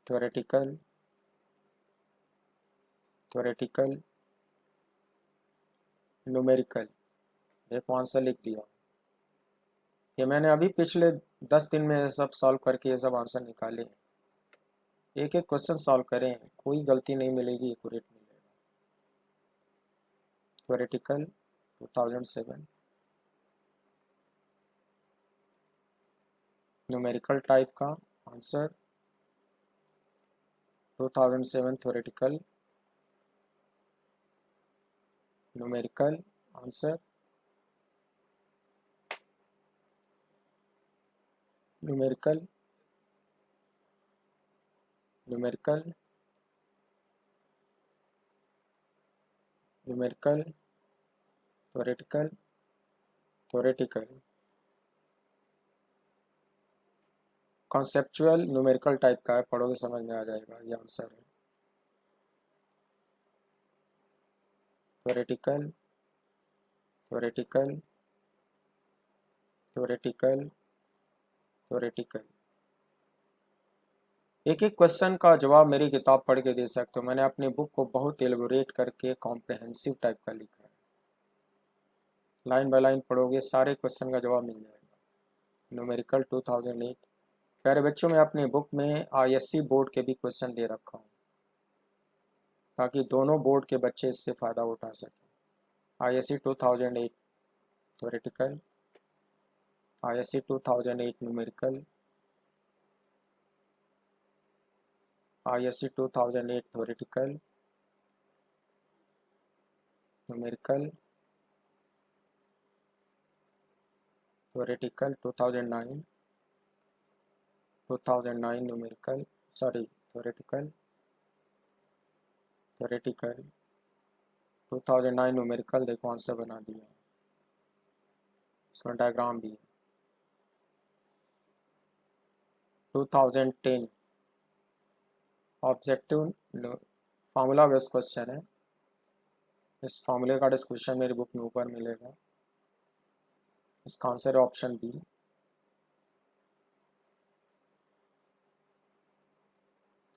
theoretical, theoretical, numerical, देखो आंसर लिख दिया। ये मैंने अभी पिछले 10 दिन में सब सॉल्व करके ये सब आंसर निकाले हैं। एक एक क्वेश्चन सॉल्व करें, कोई गलती नहीं मिलेगी, एक्यूरेट मिलेगा। थ्योरेटिकल 2007, न्यूमेरिकल टाइप का answer 2007 theoretical, numerical answer, numerical, numerical, numerical, theoretical, theoretical, conceptual numerical type का है, पढ़ोगे समझ में आ जाएगा, ये आंसर है। Theoretical, theoretical, theoretical, theoretical. एक एक क्वेश्चन का जवाब मेरी किताब पढ़ के दे सकते हो, मैंने अपनी बुक को बहुत एलेबोरेट करके कॉम्प्रहेंसिव टाइप का लिखा है। लाइन बाय लाइन पढ़ोगे सारे क्वेश्चन का जवाब मिल जाएगा। न्यूमेरिकल 2008। प्यारे बच्चों, मैं अपनी बुक में आईएससी बोर्ड के भी क्वेश्चन दे रखा हूँ, ताकि दोनों बोर्ड के बच्चे इससे फ़ायदा उठा सकें। ISC 2008 theoretical, ISC 2008 numerical, ISC 2008 theoretical, numerical, theoretical 2009, 2009 numerical, sorry theoretical, theoretical 2009 numerical, देखो आंसर बना दिया, इसमें डायग्राम भी है। 2010 ऑब्जेक्टिव फार्मूला बेस्ड क्वेश्चन है। इस फार्मूले का डिस्क्रिप्शन मेरी बुक में ऊपर मिलेगा। इसका आंसर है option B.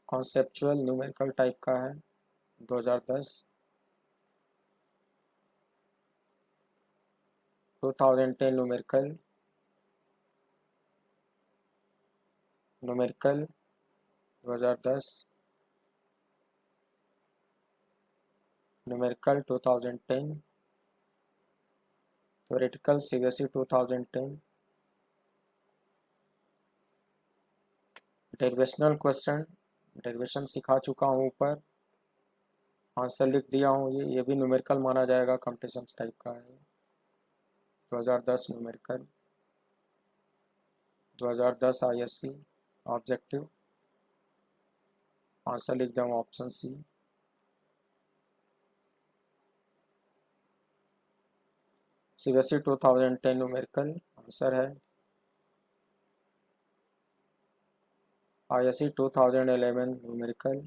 Conceptual numerical type का है, 2010। 2010 numerical numerical 2010 numerical 2010 theoretical CBSE 2010 derivational question. Derivation सिखा चुका हूँ ऊपर, आंसर लिख दिया हूँ। ये भी न्यूमेरिकल माना जाएगा, कंपटीशन टाइप का है। 2010 न्यूमेरिकल 2010 आईएससी ऑब्जेक्टिव, आंसर लिख दिया हूँ option C. CBSE 2010 numerical answer है। ISC 2011 numerical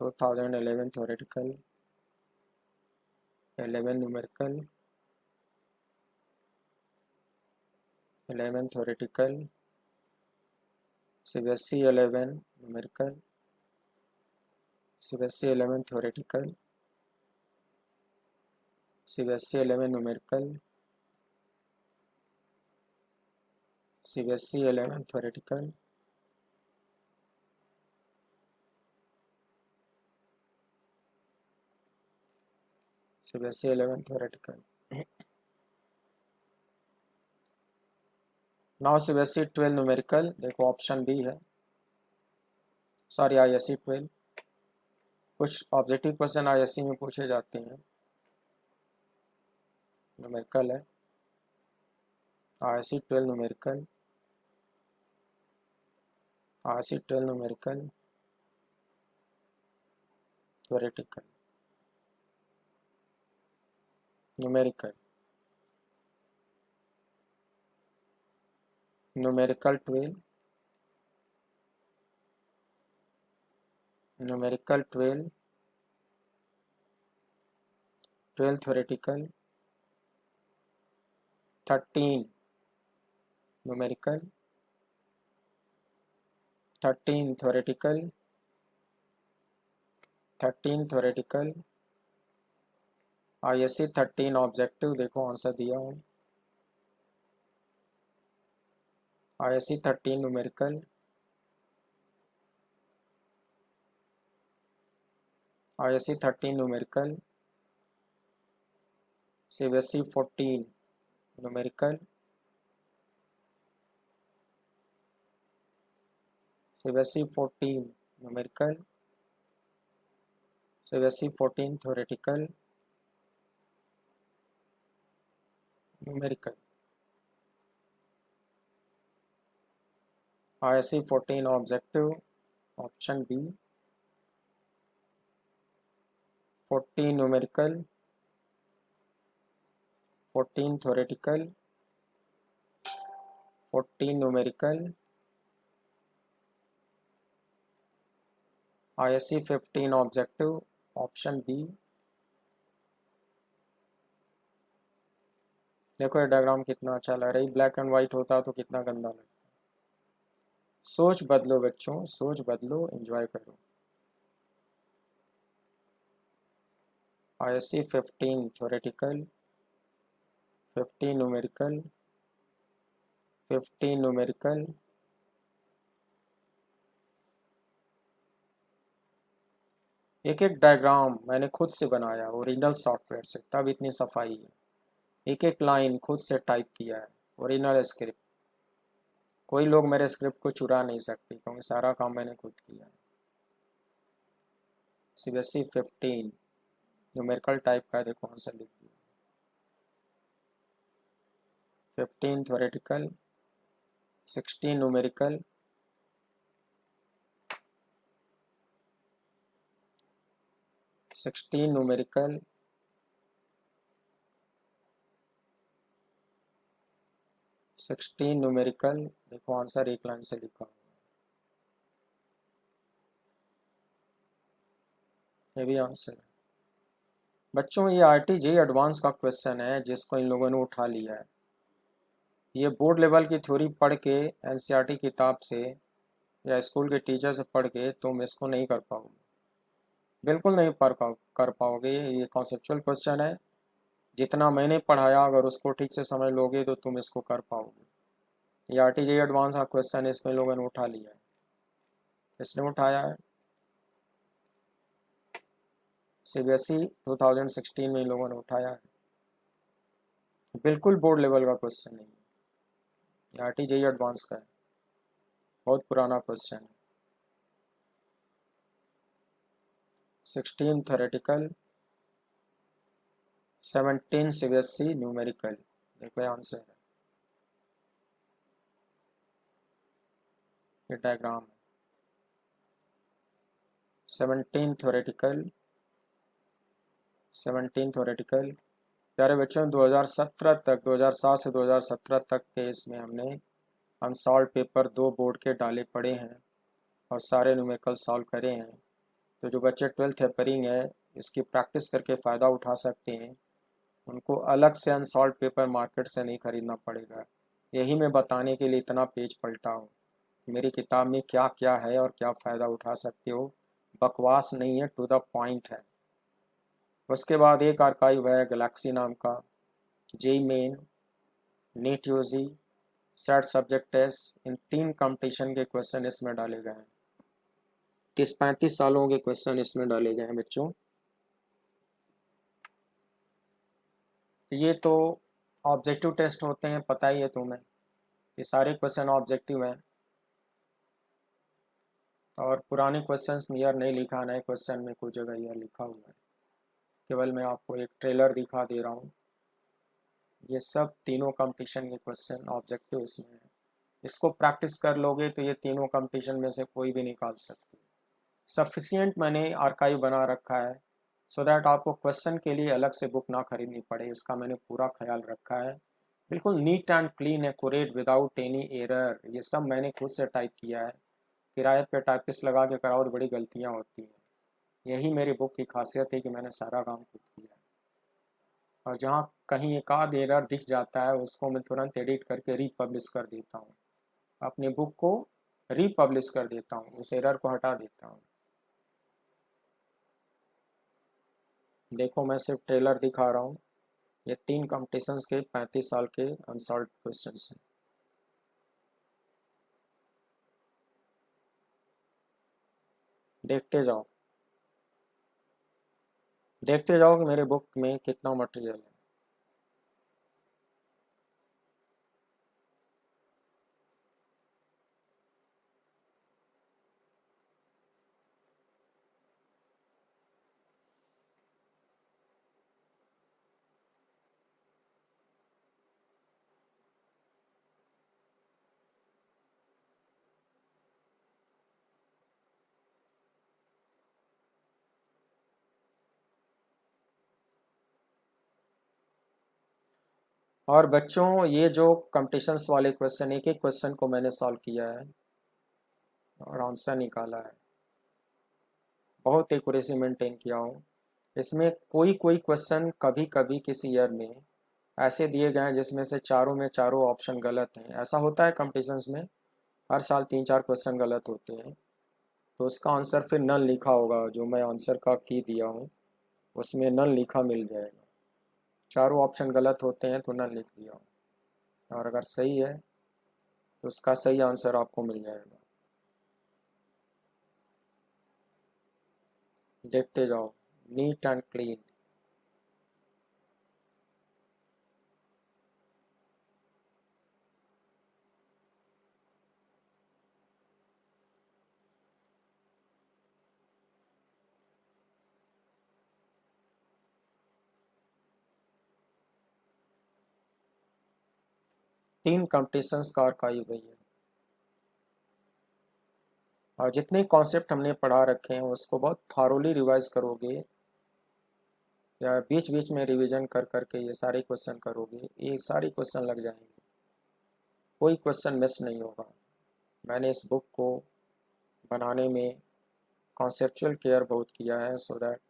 2011 theoretical 11 numerical 11 theoretical CBSE 11 numerical CBSE 11 theoretical CBSE 11 numerical CBSE 11 theoretical CBSE 11 theoretical. Now CBSE 12 numerical, देखो ऑप्शन बी है, sorry ISC 12। कुछ objective question ISC में पूछे जाते हैं, न्यूमेरिकल है। ISC 12 numerical ISC 12 numerical theoretical numerical numerical 12 numerical 12 12 theoretical 13 numerical 13 theoretical 13 theoretical ISC 13 objective, देखो answer दिया हूँ। ISC 13 numerical ISC 13 numerical CBSE 14 numerical CBSE 14 numerical CBSE 14 theoretical numerical ISC 14 objective, option B. 14 numerical 14 theoretical 14 numerical ISC 15 objective, option B. देखो ये diagram कितना अच्छा लग रहा है, ब्लैक एंड वाइट होता तो कितना गंदा लगता। सोच बदलो बच्चों, सोच बदलो, एंजॉय करो। आईएससी 15 थ्योरेटिकल 15 न्यूमेरिकल 15 न्यूमेरिकल एक एक डायग्राम मैंने खुद से बनाया ओरिजिनल सॉफ्टवेयर से, तब इतनी सफाई है। एक एक लाइन खुद से टाइप किया है, ओरिजिनल स्क्रिप्ट। कोई लोग मेरे स्क्रिप्ट को चुरा नहीं सकते क्योंकि सारा काम मैंने खुद किया है। सीबीएसई 15 न्यूमेरिकल टाइप का, देखो आंसर लिख दिया। 15 थ्योरेटिकल 16 न्यूमेरिकल 16 न्यूमेरिकल 16 न्यूमेरिकल, देखो आंसर एक लाइन से लिखा हुआ है। ये भी आंसर है। बच्चों ये RTJ एडवांस का क्वेश्चन है जिसको इन लोगों ने उठा लिया है। ये बोर्ड लेवल की थ्योरी पढ़ के NCERT किताब से या स्कूल के टीचर से पढ़ के तुम इसको नहीं कर पाओगे, बिल्कुल नहीं कर पाओगे। ये कॉन्सेप्चुअल क्वेश्चन है, जितना मैंने पढ़ाया अगर उसको ठीक से समझ लोगे तो तुम इसको कर पाओगे। ये RTJ एडवांस का क्वेश्चन है, इसमें लोगों ने उठा लिया है। किसने उठाया है? CBSE 2016 में इन लोगों ने उठाया है। बिल्कुल बोर्ड लेवल का क्वेश्चन नहीं है, ये RTJ एडवांस का है, बहुत पुराना क्वेश्चन है। 16 थ्योरेटिकल, 17 CBSE न्यूमेरिकल। देखो आंसर है, ये डायग्राम है। 17 थ्योरेटिकल, 17 थ्योरेटिकल। प्यारे बच्चों 2017 तक, 2007 से 2017 तक के इसमें हमने अनसॉल्व पेपर 2 बोर्ड के डाले पड़े हैं और सारे न्यूमेरिकल सॉल्व करे हैं। तो जो बच्चे 12th पेपरिंग है इसकी प्रैक्टिस करके फ़ायदा उठा सकते हैं, उनको अलग से अनसॉल्व पेपर मार्केट से नहीं खरीदना पड़ेगा। यही मैं बताने के लिए इतना पेज पलटा हूँ, मेरी किताब में क्या क्या है और क्या फ़ायदा उठा सकते हो। बकवास नहीं है, टू द पॉइंट है। उसके बाद एक आर्काइव है गैलेक्सी नाम का, JEE main, NEET UG, set subject test, इन 3 कंपटीशन के क्वेश्चन इसमें डाले गए हैं। 30-35 सालों के क्वेश्चन इसमें डाले गए हैं बच्चों। ये तो ऑब्जेक्टिव टेस्ट होते हैं, पता ही है तुम्हें, ये सारे क्वेश्चन ऑब्जेक्टिव हैं। और पुराने क्वेश्चंस में ईयर नहीं लिखा, नए क्वेश्चन में कुछ जगह ईयर लिखा हुआ है। केवल मैं आपको एक ट्रेलर दिखा दे रहा हूँ। ये सब तीनों कंपटीशन के क्वेश्चन ऑब्जेक्टिव इसमें है। इसको प्रैक्टिस कर लोगे तो ये तीनों कंपटीशन में से कोई भी निकाल सकते। सफिशियंट मैंने आर्काइव बना रखा है सो दैट आपको क्वेश्चन के लिए अलग से बुक ना खरीदनी पड़े, इसका मैंने पूरा ख्याल रखा है। बिल्कुल neat and clean, accurate, without any error. ये सब मैंने खुद से टाइप किया है, किराए पे टाइपिस्ट लगा के कराओ तो बड़ी गलतियाँ होती हैं। यही मेरी बुक की खासियत है कि मैंने सारा काम खुद किया है। और जहाँ कहीं एक आध एरर दिख जाता है उसको मैं तुरंत एडिट करके रीपब्लिश कर देता हूँ, अपनी बुक को रीपब्लिश कर देता हूँ, उस एरर को हटा देता हूँ। देखो मैं सिर्फ ट्रेलर दिखा रहा हूँ, ये 3 कॉम्पिटिशन्स के 35 साल के अनसॉल्व क्वेश्चंस हैं। देखते जाओ, देखते जाओ कि मेरे बुक में कितना मटेरियल है। और बच्चों ये जो कॉम्पिटिशन्स वाले क्वेश्चन, एक एक क्वेश्चन को मैंने सॉल्व किया है और आंसर निकाला है, बहुत एक्यूरेसी मेंटेन किया हूँ। इसमें कोई कोई क्वेश्चन कभी कभी किसी ईयर में ऐसे दिए गए हैं जिसमें से चारों में चारों ऑप्शन गलत हैं। ऐसा होता है कॉम्पिटिशन्स में, हर साल 3-4 क्वेश्चन गलत होते हैं, तो उसका आंसर फिर नल लिखा होगा, जो मैं आंसर का की दिया हूँ उसमें नल लिखा मिल जाएगा। चारों ऑप्शन गलत होते हैं तो नल लिख दिया हूँ, और अगर सही है तो उसका सही आंसर आपको मिल जाएगा। देखते जाओ, नीट एंड क्लीन। 3 कॉम्पिटिशन्स का आर्काइव है ये। और जितने कॉन्सेप्ट हमने पढ़ा रखे हैं उसको बहुत थारोली रिवाइज करोगे या बीच बीच में रिवीजन कर करके ये सारे क्वेश्चन करोगे, ये सारे क्वेश्चन लग जाएंगे, कोई क्वेश्चन मिस नहीं होगा। मैंने इस बुक को बनाने में कॉन्सेप्चुअल केयर बहुत किया है सो दैट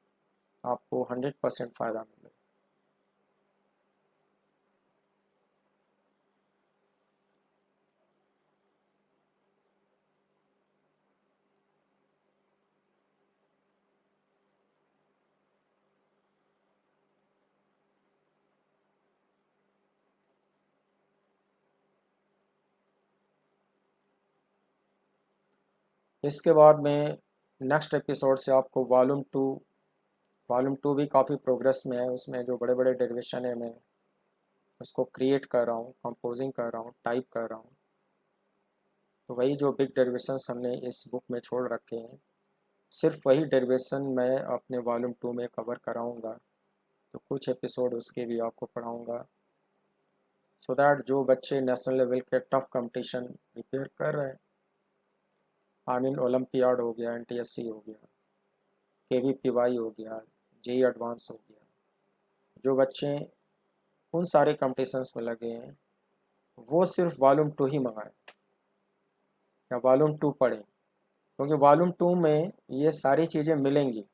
आपको 100% फ़ायदा मिले। इसके बाद में नेक्स्ट एपिसोड से आपको वॉल्यूम टू भी काफ़ी प्रोग्रेस में है। उसमें जो बड़े बड़े डेरिवेशन है मैं उसको क्रिएट कर रहा हूँ, कंपोजिंग कर रहा हूँ, टाइप कर रहा हूँ। तो वही जो बिग डेरिवेशंस हमने इस बुक में छोड़ रखे हैं, सिर्फ वही डेरिवेशन मैं अपने वॉल्यूम टू में कवर कराऊँगा। तो कुछ एपिसोड उसके भी आपको पढ़ाऊँगा सो दैट जो बच्चे नेशनल लेवल के टफ कंपटीशन प्रिपेयर कर रहे हैं, आई मीन ओलम्पियाड हो गया, NTSC हो गया, KVPY हो गया, JEE एडवांस हो गया, जो बच्चे उन सारे कंपटीशंस में लगे हैं वो सिर्फ वॉल्यूम टू ही मंगाएं या वॉल्यूम टू पढ़ें, क्योंकि वॉल्यूम टू में ये सारी चीज़ें मिलेंगी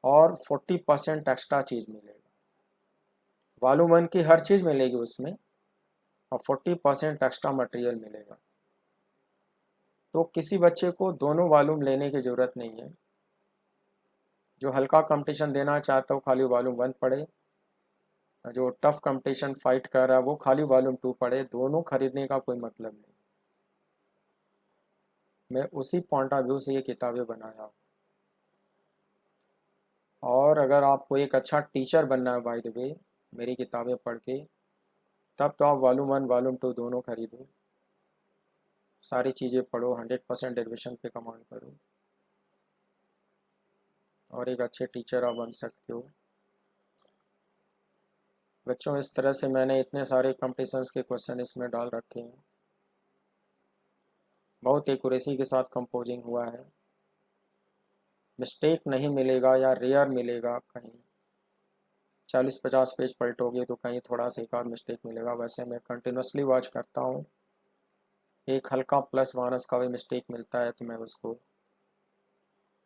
और 40% एक्स्ट्रा चीज़ मिलेगा। वॉल्यूम वन की हर चीज़ मिलेगी उसमें और 40% एक्स्ट्रा मटेरियल मिलेगा। तो किसी बच्चे को दोनों वॉल्यूम लेने की ज़रूरत नहीं है। जो हल्का कंपटीशन देना चाहता हो खाली वॉल्यूम वन पढ़े, जो टफ कंपटीशन फाइट कर रहा है वो खाली वॉल्यूम टू पढ़े। दोनों खरीदने का कोई मतलब नहीं। मैं उसी पॉइंट ऑफ व्यू से ये किताबें बनाया हूँ। और अगर आपको एक अच्छा टीचर बनना है बाय द वे मेरी किताबें पढ़ के, तब तो आप वॉल्यूम वन वॉल्यूम टू दोनों खरीदो, सारी चीज़ें पढ़ो, 100% डेरिवेशन पे कमांड करो और एक अच्छे टीचर आप बन सकते हो। बच्चों, इस तरह से मैंने इतने सारे कंपटीशंस के क्वेश्चन इसमें डाल रखे हैं। बहुत एक्यूरेसी के साथ कंपोजिंग हुआ है। मिस्टेक नहीं मिलेगा या रेयर मिलेगा, कहीं 40-50 पेज पलटोगे तो कहीं थोड़ा सा एक आध मिस्टेक मिलेगा। वैसे मैं कंटिन्यूसली वॉच करता हूँ, एक हल्का प्लस माइनस का भी मिस्टेक मिलता है तो मैं उसको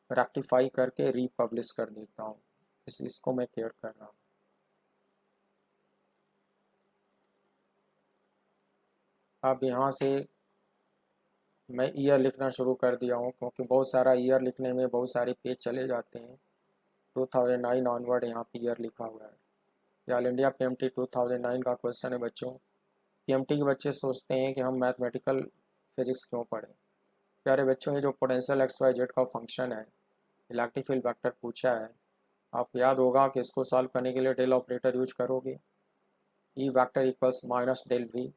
रेक्टिफाई करके रीपब्लिश कर देता हूँ। इसको मैं केयर कर रहा हूँ। अब यहाँ से मैं ईयर लिखना शुरू कर दिया हूँ, क्योंकि बहुत सारा ईयर लिखने में बहुत सारे पेज चले जाते हैं। 2009 ऑनवर्ड यहाँ पे ईयर लिखा हुआ है। ऑल इंडिया PMT 2009 का क्वेश्चन है बच्चों। PMT के बच्चे सोचते हैं कि हम मैथमेटिकल फिजिक्स क्यों पढ़ें। प्यारे बच्चों, ये जो पोटेंशियल XYZ का फंक्शन है, इलेक्ट्रिक फील्ड वेक्टर पूछा है, आपको याद होगा कि इसको सॉल्व करने के लिए डेल ऑपरेटर यूज करोगे। E vector equals minus del V,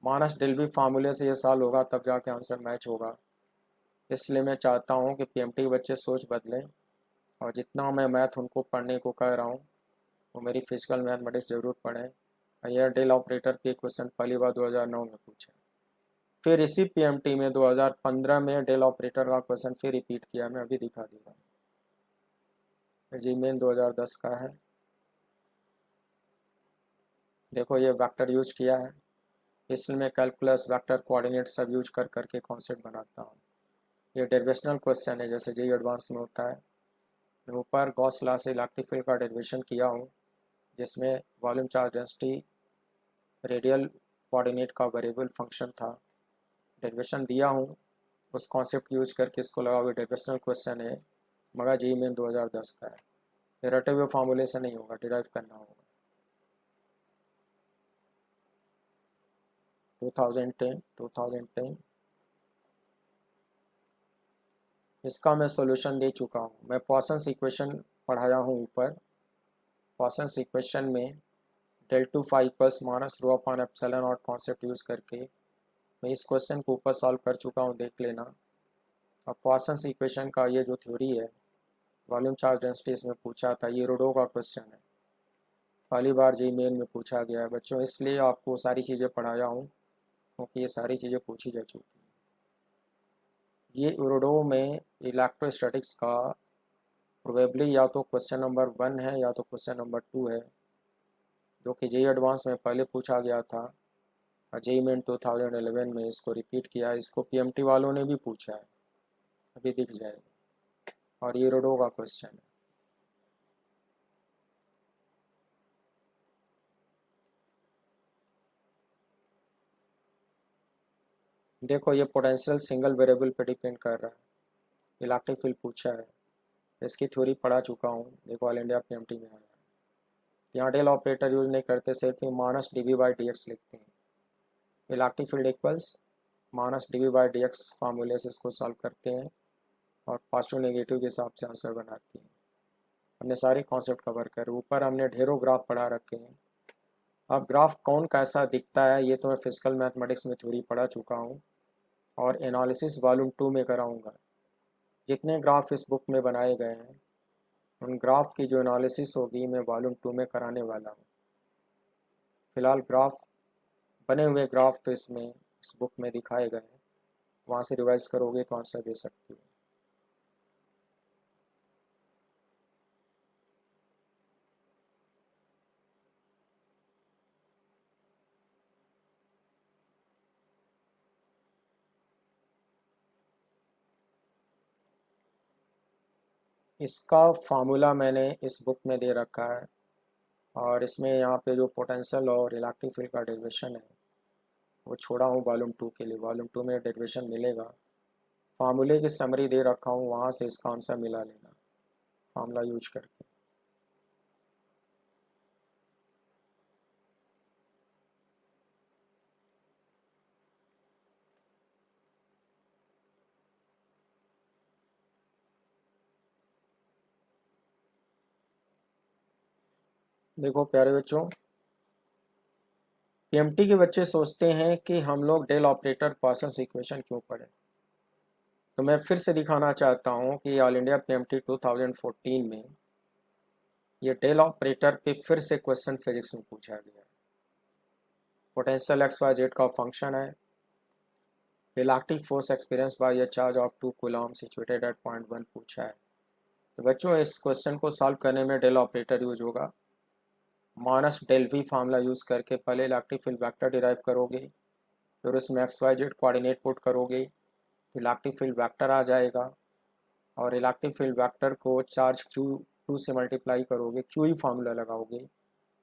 minus del V फार्मूले से ये सॉल्व होगा, तब जाके आंसर मैच होगा। इसलिए मैं चाहता हूँ कि PMT के बच्चे सोच बदलें और जितना मैं मैथ उनको पढ़ने को कह रहा हूँ वो मेरी फिजिकल मैथमेटिक्स जरूर पढ़ें। यह डेल ऑपरेटर के क्वेश्चन पहली बार 2009 में पूछा, फिर इसी PMT में 2015 में डेल ऑपरेटर का क्वेश्चन फिर रिपीट किया। मैं अभी दिखा दूँगा, जी मेन 2010 का है। देखो ये वेक्टर यूज किया है, इसलिए मैं कैलकुलस वेक्टर कोऑर्डिनेट सब यूज कर करके कॉन्सेप्ट बनाता हूँ। ये डेरिवेशनल क्वेश्चन है जैसे JEE एडवांस में होता है। मैं ऊपर गॉस लॉ से इलेक्ट्रिक फील्ड का डेरिवेशन किया हूँ, जिसमें volume charge density radial coordinate का वेरिएबल फंक्शन था। डेरिवेशन दिया हूँ, उस कॉन्सेप्ट यूज करके इसको लगा हुआ डेरिवेशनल क्वेश्चन है, मगर JEE मेन 2010 का है। ये रटे हुए फार्मूले से नहीं होगा, डिराइव करना होगा। 2010 इसका मैं सॉल्यूशन दे चुका हूँ। मैं पॉइसन्स इक्वेशन पढ़ाया हूँ ऊपर। पॉइसन्स इक्वेशन में del two five plus minus rho upon epsilon not concept use करके मैं इस क्वेश्चन को ऊपर सॉल्व कर चुका हूँ, देख लेना। अब पॉइसन्स इक्वेशन का ये जो थ्योरी है, वॉल्यूम चार्ज डेंसिटी इसमें पूछा था, ये रोडो का क्वेश्चन है, पहली बार JEE मेन में पूछा गया है बच्चों। इसलिए आपको सारी चीज़ें पढ़ाया हूँ, क्योंकि ये सारी चीज़ें पूछी जा चुकी हैं। ये रोडो में इलेक्ट्रोस्टैटिक्स का प्रोबेबली या तो क्वेश्चन नंबर 1 है या तो क्वेश्चन नंबर 2 है, जो कि JEE एडवांस में पहले पूछा गया था और JEE मेन 2011 में इसको रिपीट किया है। इसको PMT वालों ने भी पूछा है, अभी दिख जाएगा। और ये रोडो का क्वेश्चन है। देखो ये पोटेंशियल सिंगल वेरिएबल पे डिपेंड कर रहा है। इलेक्ट्रिक फील्ड पूछा है, इसकी थ्योरी पढ़ा चुका हूँ, देखो ऑल इंडिया पीएमटी में आया है। यहाँ डेल ऑपरेटर यूज नहीं करते, सिर्फ ही minus D V by D X लिखते हैं। Electric field equals minus D V by D X फार्मूले से इसको सॉल्व करते हैं और पॉजिटिव नेगेटिव के हिसाब से आंसर बनाते हैं। हमने सारे कॉन्सेप्ट कवर कर, ऊपर हमने ढेरों ग्राफ पढ़ा रखे हैं। अब ग्राफ कौन कैसा दिखता है ये तो मैं फिजिकल मैथमेटिक्स में थ्योरी पढ़ा चुका हूँ और एनालिसिस वॉल्यूम 2 में कराऊंगा। जितने ग्राफ इस बुक में बनाए गए हैं उन ग्राफ की जो एनालिसिस होगी मैं वॉल्यूम 2 में कराने वाला हूँ। फिलहाल ग्राफ बने हुए ग्राफ तो इसमें इस बुक में दिखाए गए हैं, वहाँ से रिवाइज करोगे तो आंसर दे सकती हो। इसका फार्मूला मैंने इस बुक में दे रखा है और इसमें यहाँ पे जो पोटेंशियल और इलेक्ट्रिक फील्ड का डेरिवेशन है वो छोड़ा हूँ वॉल्यूम 2 के लिए। वॉल्यूम 2 में डेरिवेशन मिलेगा, फार्मूले की समरी दे रखा हूँ, वहाँ से इसका आंसर मिला लेना फार्मूला यूज करके। देखो प्यारे बच्चों, पीएमटी के बच्चे सोचते हैं कि हम लोग डेल ऑपरेटर पार्सन्स इक्वेशन क्यों पढ़े, तो मैं फिर से दिखाना चाहता हूँ कि ऑल इंडिया पीएमटी 2014 में ये डेल ऑपरेटर पे फिर से क्वेश्चन फिजिक्स में पूछा गया है। पोटेंशियल एक्स वाई जेड का फंक्शन है, electric force experience by A charge of 2 coulomb situated at point 1 पूछा है। तो बच्चों इस क्वेश्चन को सॉल्व करने में डेल ऑपरेटर यूज होगा। Minus del V formula use करके पहले इलेक्ट्रिक फील्ड वेक्टर डिराइव करोगे, फिर उसमें X Y Z coordinate put करोगे तो इलेक्ट्रिक फील्ड वेक्टर आ जाएगा और इलेक्ट्रिक फील्ड वेक्टर को चार्ज Q2 से मल्टीप्लाई करोगे, क्यू ई फार्मूला लगाओगे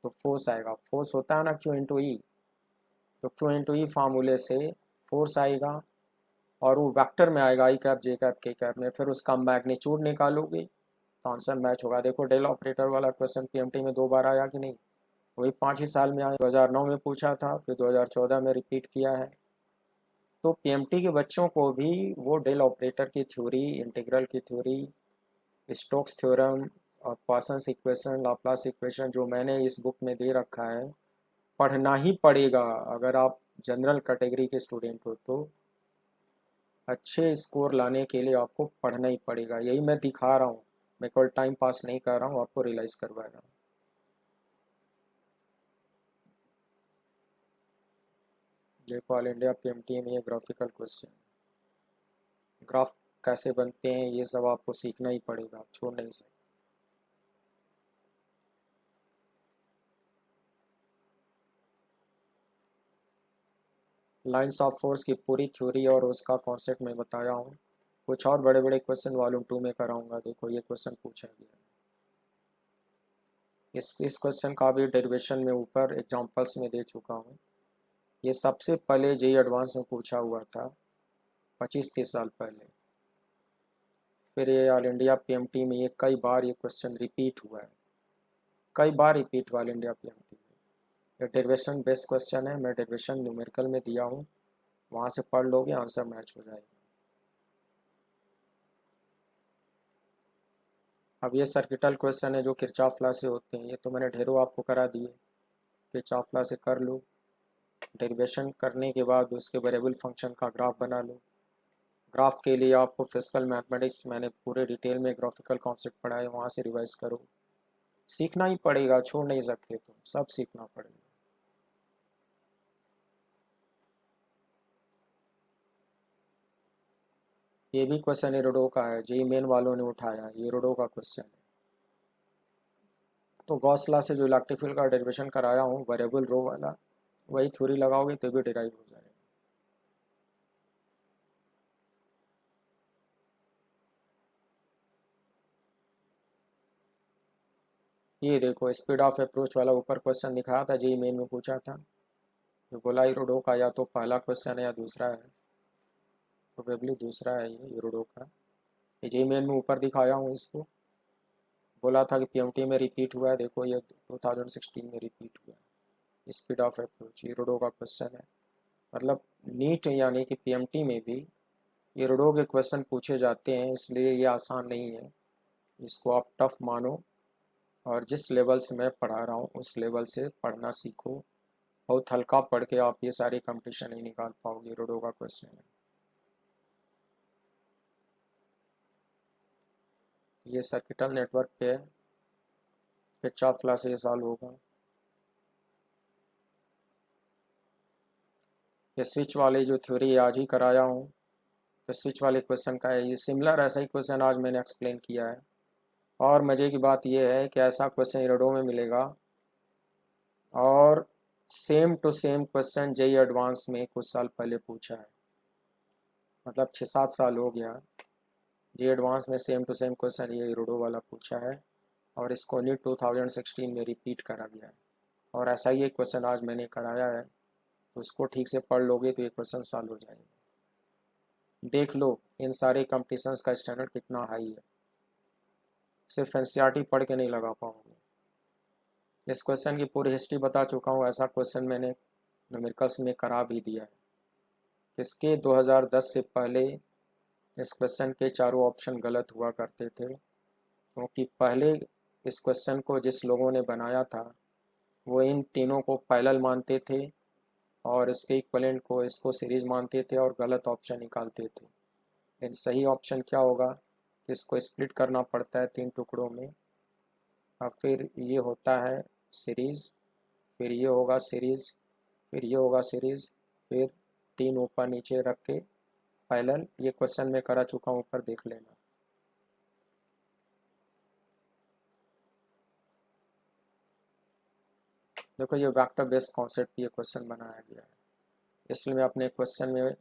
तो फोर्स आएगा। फोर्स होता है ना क्यू इंटू ई, तो क्यू इंटू ई फार्मूले से फोर्स आएगा और वो वेक्टर में आएगा आई कैप जे कैप के कैप में, फिर उसका मैग्नीट्यूड निकालोगे तो आंसर मैच होगा। देखो डेल ऑपरेटर वाला क्वेश्चन पीएमटी में 2 बार आया कि नहीं, वही 5 ही साल में आया। 2009 में पूछा था, फिर 2014 में रिपीट किया है। तो पीएमटी के बच्चों को भी वो डेल ऑपरेटर की थ्योरी, इंटीग्रल की थ्योरी, स्टोक्स थ्योरम और पार्सन्स इक्वेशन, लाप्लास इक्वेशन जो मैंने इस बुक में दे रखा है पढ़ना ही पड़ेगा। अगर आप जनरल कैटेगरी के स्टूडेंट हो तो अच्छे स्कोर लाने के लिए आपको पढ़ना ही पड़ेगा। यही मैं दिखा रहा हूँ, मैं केवल टाइम पास नहीं कर रहा हूँ, आपको रियलाइज़ करवा रहा हूँ। देखो ऑल इंडिया पीएमटी में ये ग्राफिकल क्वेश्चन, ग्राफ कैसे बनते हैं ये सब आपको सीखना ही पड़ेगा, आप छोड़ नहीं सकते। लाइंस ऑफ फोर्स की पूरी थ्योरी और उसका कॉन्सेप्ट मैं बताया हूँ। कुछ और बड़े बड़े क्वेश्चन वॉल्यूम 2 में कराऊंगा। देखो ये क्वेश्चन पूछा गया है, इस क्वेश्चन का भी डेरिवेशन में ऊपर एग्जांपल्स में दे चुका हूँ। ये सबसे पहले जेई एडवांस में पूछा हुआ था 25-30 साल पहले। फिर ये ऑल इंडिया पीएमटी में ये कई बार ये क्वेश्चन रिपीट हुआ है, कई बार रिपीट हुआ ऑल इंडिया पीएमटी में। ये डेरिवेशन बेस्ड क्वेश्चन है, मैं डेरिवेशन न्यूमेरिकल में दिया हूँ, वहाँ से पढ़ लोगे आंसर मैच हो जाएगा। अब ये सर्किटल क्वेश्चन है जो किरचॉफ लॉ से होते हैं, ये तो मैंने ढेरों आपको करा दिए, किरचॉफ लॉ से कर लो। डेरिवेशन करने के बाद उसके वेरिएबल फंक्शन का ग्राफ बना लो। ग्राफ के लिए आपको फिजिकल मैथमेटिक्स मैंने पूरे डिटेल में ग्राफिकल कॉन्सेप्ट पढ़ाए, वहाँ से रिवाइज करो। सीखना ही पड़ेगा, छोड़ नहीं सकते, तो सब सीखना पड़ेगा। ये भी क्वेश्चन एरोडो का है, जेई मेन वालों ने उठाया, ये एरोडो का क्वेश्चन है। तो गॉस लॉ से जो इलेक्ट्रिक फील्ड का डेरिवेशन कराया हूँ वेरिएबल रो वाला, वही थ्योरी लगाओगे तो भी डिराइव हो जाएगा। ये देखो स्पीड ऑफ अप्रोच वाला ऊपर क्वेश्चन दिखाया था, जेईई मेन में पूछा था। तो बोला यूरोडो का या तो पहला क्वेश्चन है या दूसरा है, प्रोबेबली दूसरा है ये यूरोडो का। ये जेईई मेन में ऊपर दिखाया हूँ इसको। बोला था कि पीएमटी में रिपीट हुआ है, देखो ये 2016 में रिपीट हुआ है। स्पीड ऑफ अप्रोच यूरोडो का क्वेश्चन है। मतलब नीट यानी कि पीएमटी में भी यूरोडो के क्वेश्चन पूछे जाते हैं, इसलिए ये आसान नहीं है। इसको आप टफ मानो और जिस लेवल से मैं पढ़ा रहा हूँ उस लेवल से पढ़ना सीखो। बहुत हल्का पढ़ के आप ये सारे कंपटीशन नहीं निकाल पाओगे, यूरोडो का क्वेश्चन है। ये सर्किटल नेटवर्क पे है, किरचॉफ लॉ से ये सॉल्व होगा। ये स्विच वाली जो थ्योरी आज ही कराया हूँ, तो स्विच वाले क्वेश्चन का है ये। सिमिलर ऐसा ही क्वेश्चन आज मैंने एक्सप्लेन किया है। और मज़े की बात यह है कि ऐसा क्वेश्चन यूरोडो में मिलेगा और same to same question JEE advance में कुछ साल पहले पूछा है। मतलब 6-7 साल हो गया, जेईई एडवांस में सेम टू सेम क्वेश्चन ये यूरोडो वाला पूछा है और इसको नीट 2016 में रिपीट करा गया है। और ऐसा ही एक क्वेश्चन आज मैंने कराया है, तो उसको ठीक से पढ़ लोगे तो ये क्वेश्चन सॉल्व हो जाएगा। देख लो इन सारे कंपटीशंस का स्टैंडर्ड कितना हाई है, सिर्फ एनसीईआरटी पढ़ के नहीं लगा पाओगे। इस क्वेश्चन की पूरी हिस्ट्री बता चुका हूँ, ऐसा क्वेश्चन मैंने न्यूमेरिकल्स में करा भी दिया है। इसके 2010 से पहले इस क्वेश्चन के चारों ऑप्शन गलत हुआ करते थे, क्योंकि पहले इस क्वेश्चन को जिस लोगों ने बनाया था वो इन तीनों को पैरेलल मानते थे और इसके इक्विवेलेंट को इसको सीरीज मानते थे और गलत ऑप्शन निकालते थे। लेकिन सही ऑप्शन क्या होगा, इसको स्प्लिट करना पड़ता है 3 टुकड़ों में और फिर ये होता है सीरीज़, फिर ये होगा सीरीज़, फिर ये होगा सीरीज़, फिर 3 ऊपर नीचे रख के पैरेलल। ये क्वेश्चन मैं करा चुका हूँ, ऊपर देख लेना। देखो ये वेक्टर बेस्ड कॉन्सेप्ट ये क्वेश्चन बनाया गया है, इसलिए मैं अपने क्वेश्चन में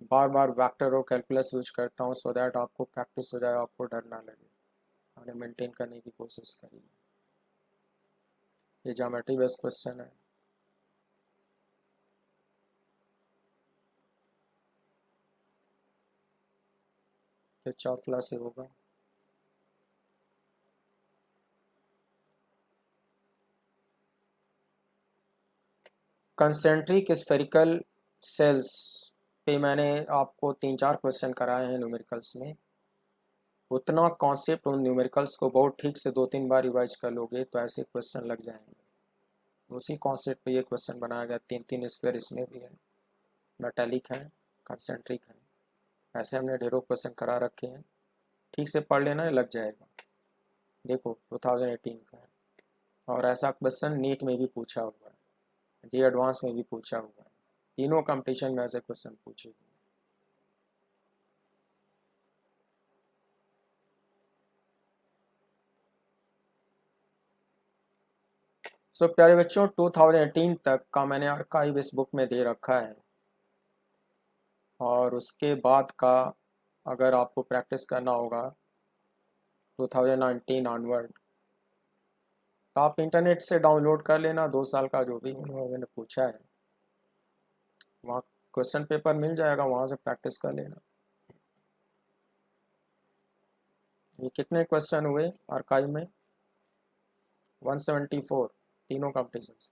बार बार वेक्टर और कैलकुलस यूज करता हूँ, सो दैट आपको प्रैक्टिस हो जाए, आपको डर ना लगे। हमने मेंटेन करने की कोशिश करी है। ये ज्योमेट्री बेस्ड क्वेश्चन है। किरचॉफ लॉ से होगा। कंसेंट्रिक स्फेरिकल सेल्स पे मैंने आपको 3-4 क्वेश्चन कराए हैं न्यूमेरिकल्स में। उतना कॉन्सेप्ट उन न्यूमेरिकल्स को बहुत ठीक से 2-3 बार रिवाइज कर लोगे तो ऐसे क्वेश्चन लग जाएंगे। उसी कॉन्सेप्ट पे ये क्वेश्चन बनाया गया। 3-3 स्क्वायर इसमें भी है, मेटालिक है, कंसेंट्रिक है। ऐसे हमने ढेरों क्वेश्चन करा रखे हैं, ठीक से पढ़ लेना है, लग जाएगा। देखो 2018 का है और ऐसा क्वेश्चन नीट में भी पूछा हुआ है, जी एडवांस में भी पूछा हुआ है। तीनों कंपटीशन में ऐसे क्वेश्चन पूछे हुए। सो प्यारे बच्चों 2018 तक का मैंने आर्काइव इस बुक में दे रखा है और उसके बाद का अगर आपको प्रैक्टिस करना होगा 2019 ऑनवर्ड तो आप इंटरनेट से डाउनलोड कर लेना। 2 साल का जो भी उन्होंने पूछा है वहाँ क्वेश्चन पेपर मिल जाएगा, वहाँ से प्रैक्टिस कर लेना। ये कितने क्वेश्चन हुए आर्काइव में? 174 तीनों कॉम्पिटिशन्स।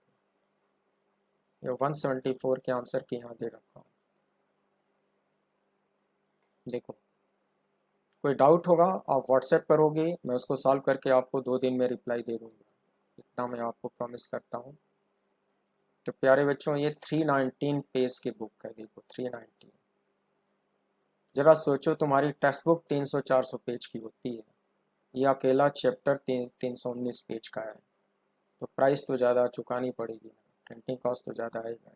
ये 174 के आंसर के यहाँ दे रखा हूँ। देखो कोई डाउट होगा आप व्हाट्सएप करोगे, मैं उसको सॉल्व करके आपको 2 दिन में रिप्लाई दे दूँगा, इतना मैं आपको प्रॉमिस करता हूँ। तो प्यारे बच्चों ये 319 पेज की बुक है। देखो 319, ज़रा सोचो तुम्हारी टेक्स्ट बुक 300-400 पेज की होती है, ये अकेला चैप्टर 319 पेज का है। तो प्राइस तो ज़्यादा चुकानी पड़ेगी ना, प्रिंटिंग कॉस्ट तो ज़्यादा आएगा।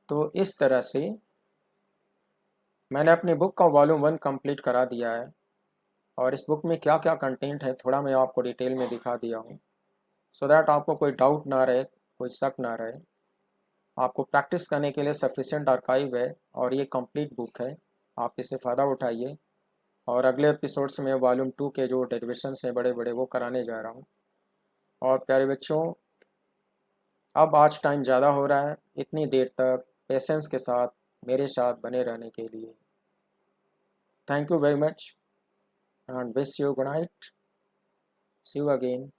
तो इस तरह से मैंने अपनी बुक का वॉल्यूम 1 कंप्लीट करा दिया है और इस बुक में क्या क्या कंटेंट है थोड़ा मैं आपको डिटेल में दिखा दिया हूँ, सो दैट आपको कोई डाउट ना रहे, कोई शक ना रहे। आपको प्रैक्टिस करने के लिए सफिशिएंट आर्काइव है और ये कंप्लीट बुक है, आप इसे फ़ायदा उठाइए। और अगले एपिसोड्स में वॉल्यूम 2 के जो डेरिवेशंस हैं बड़े बड़े वो कराने जा रहा हूँ। और प्यारे बच्चों, अब आज टाइम ज़्यादा हो रहा है, इतनी देर तक पेशेंस के साथ मेरे साथ बने रहने के लिए thank you very much and wish you good night, see you again.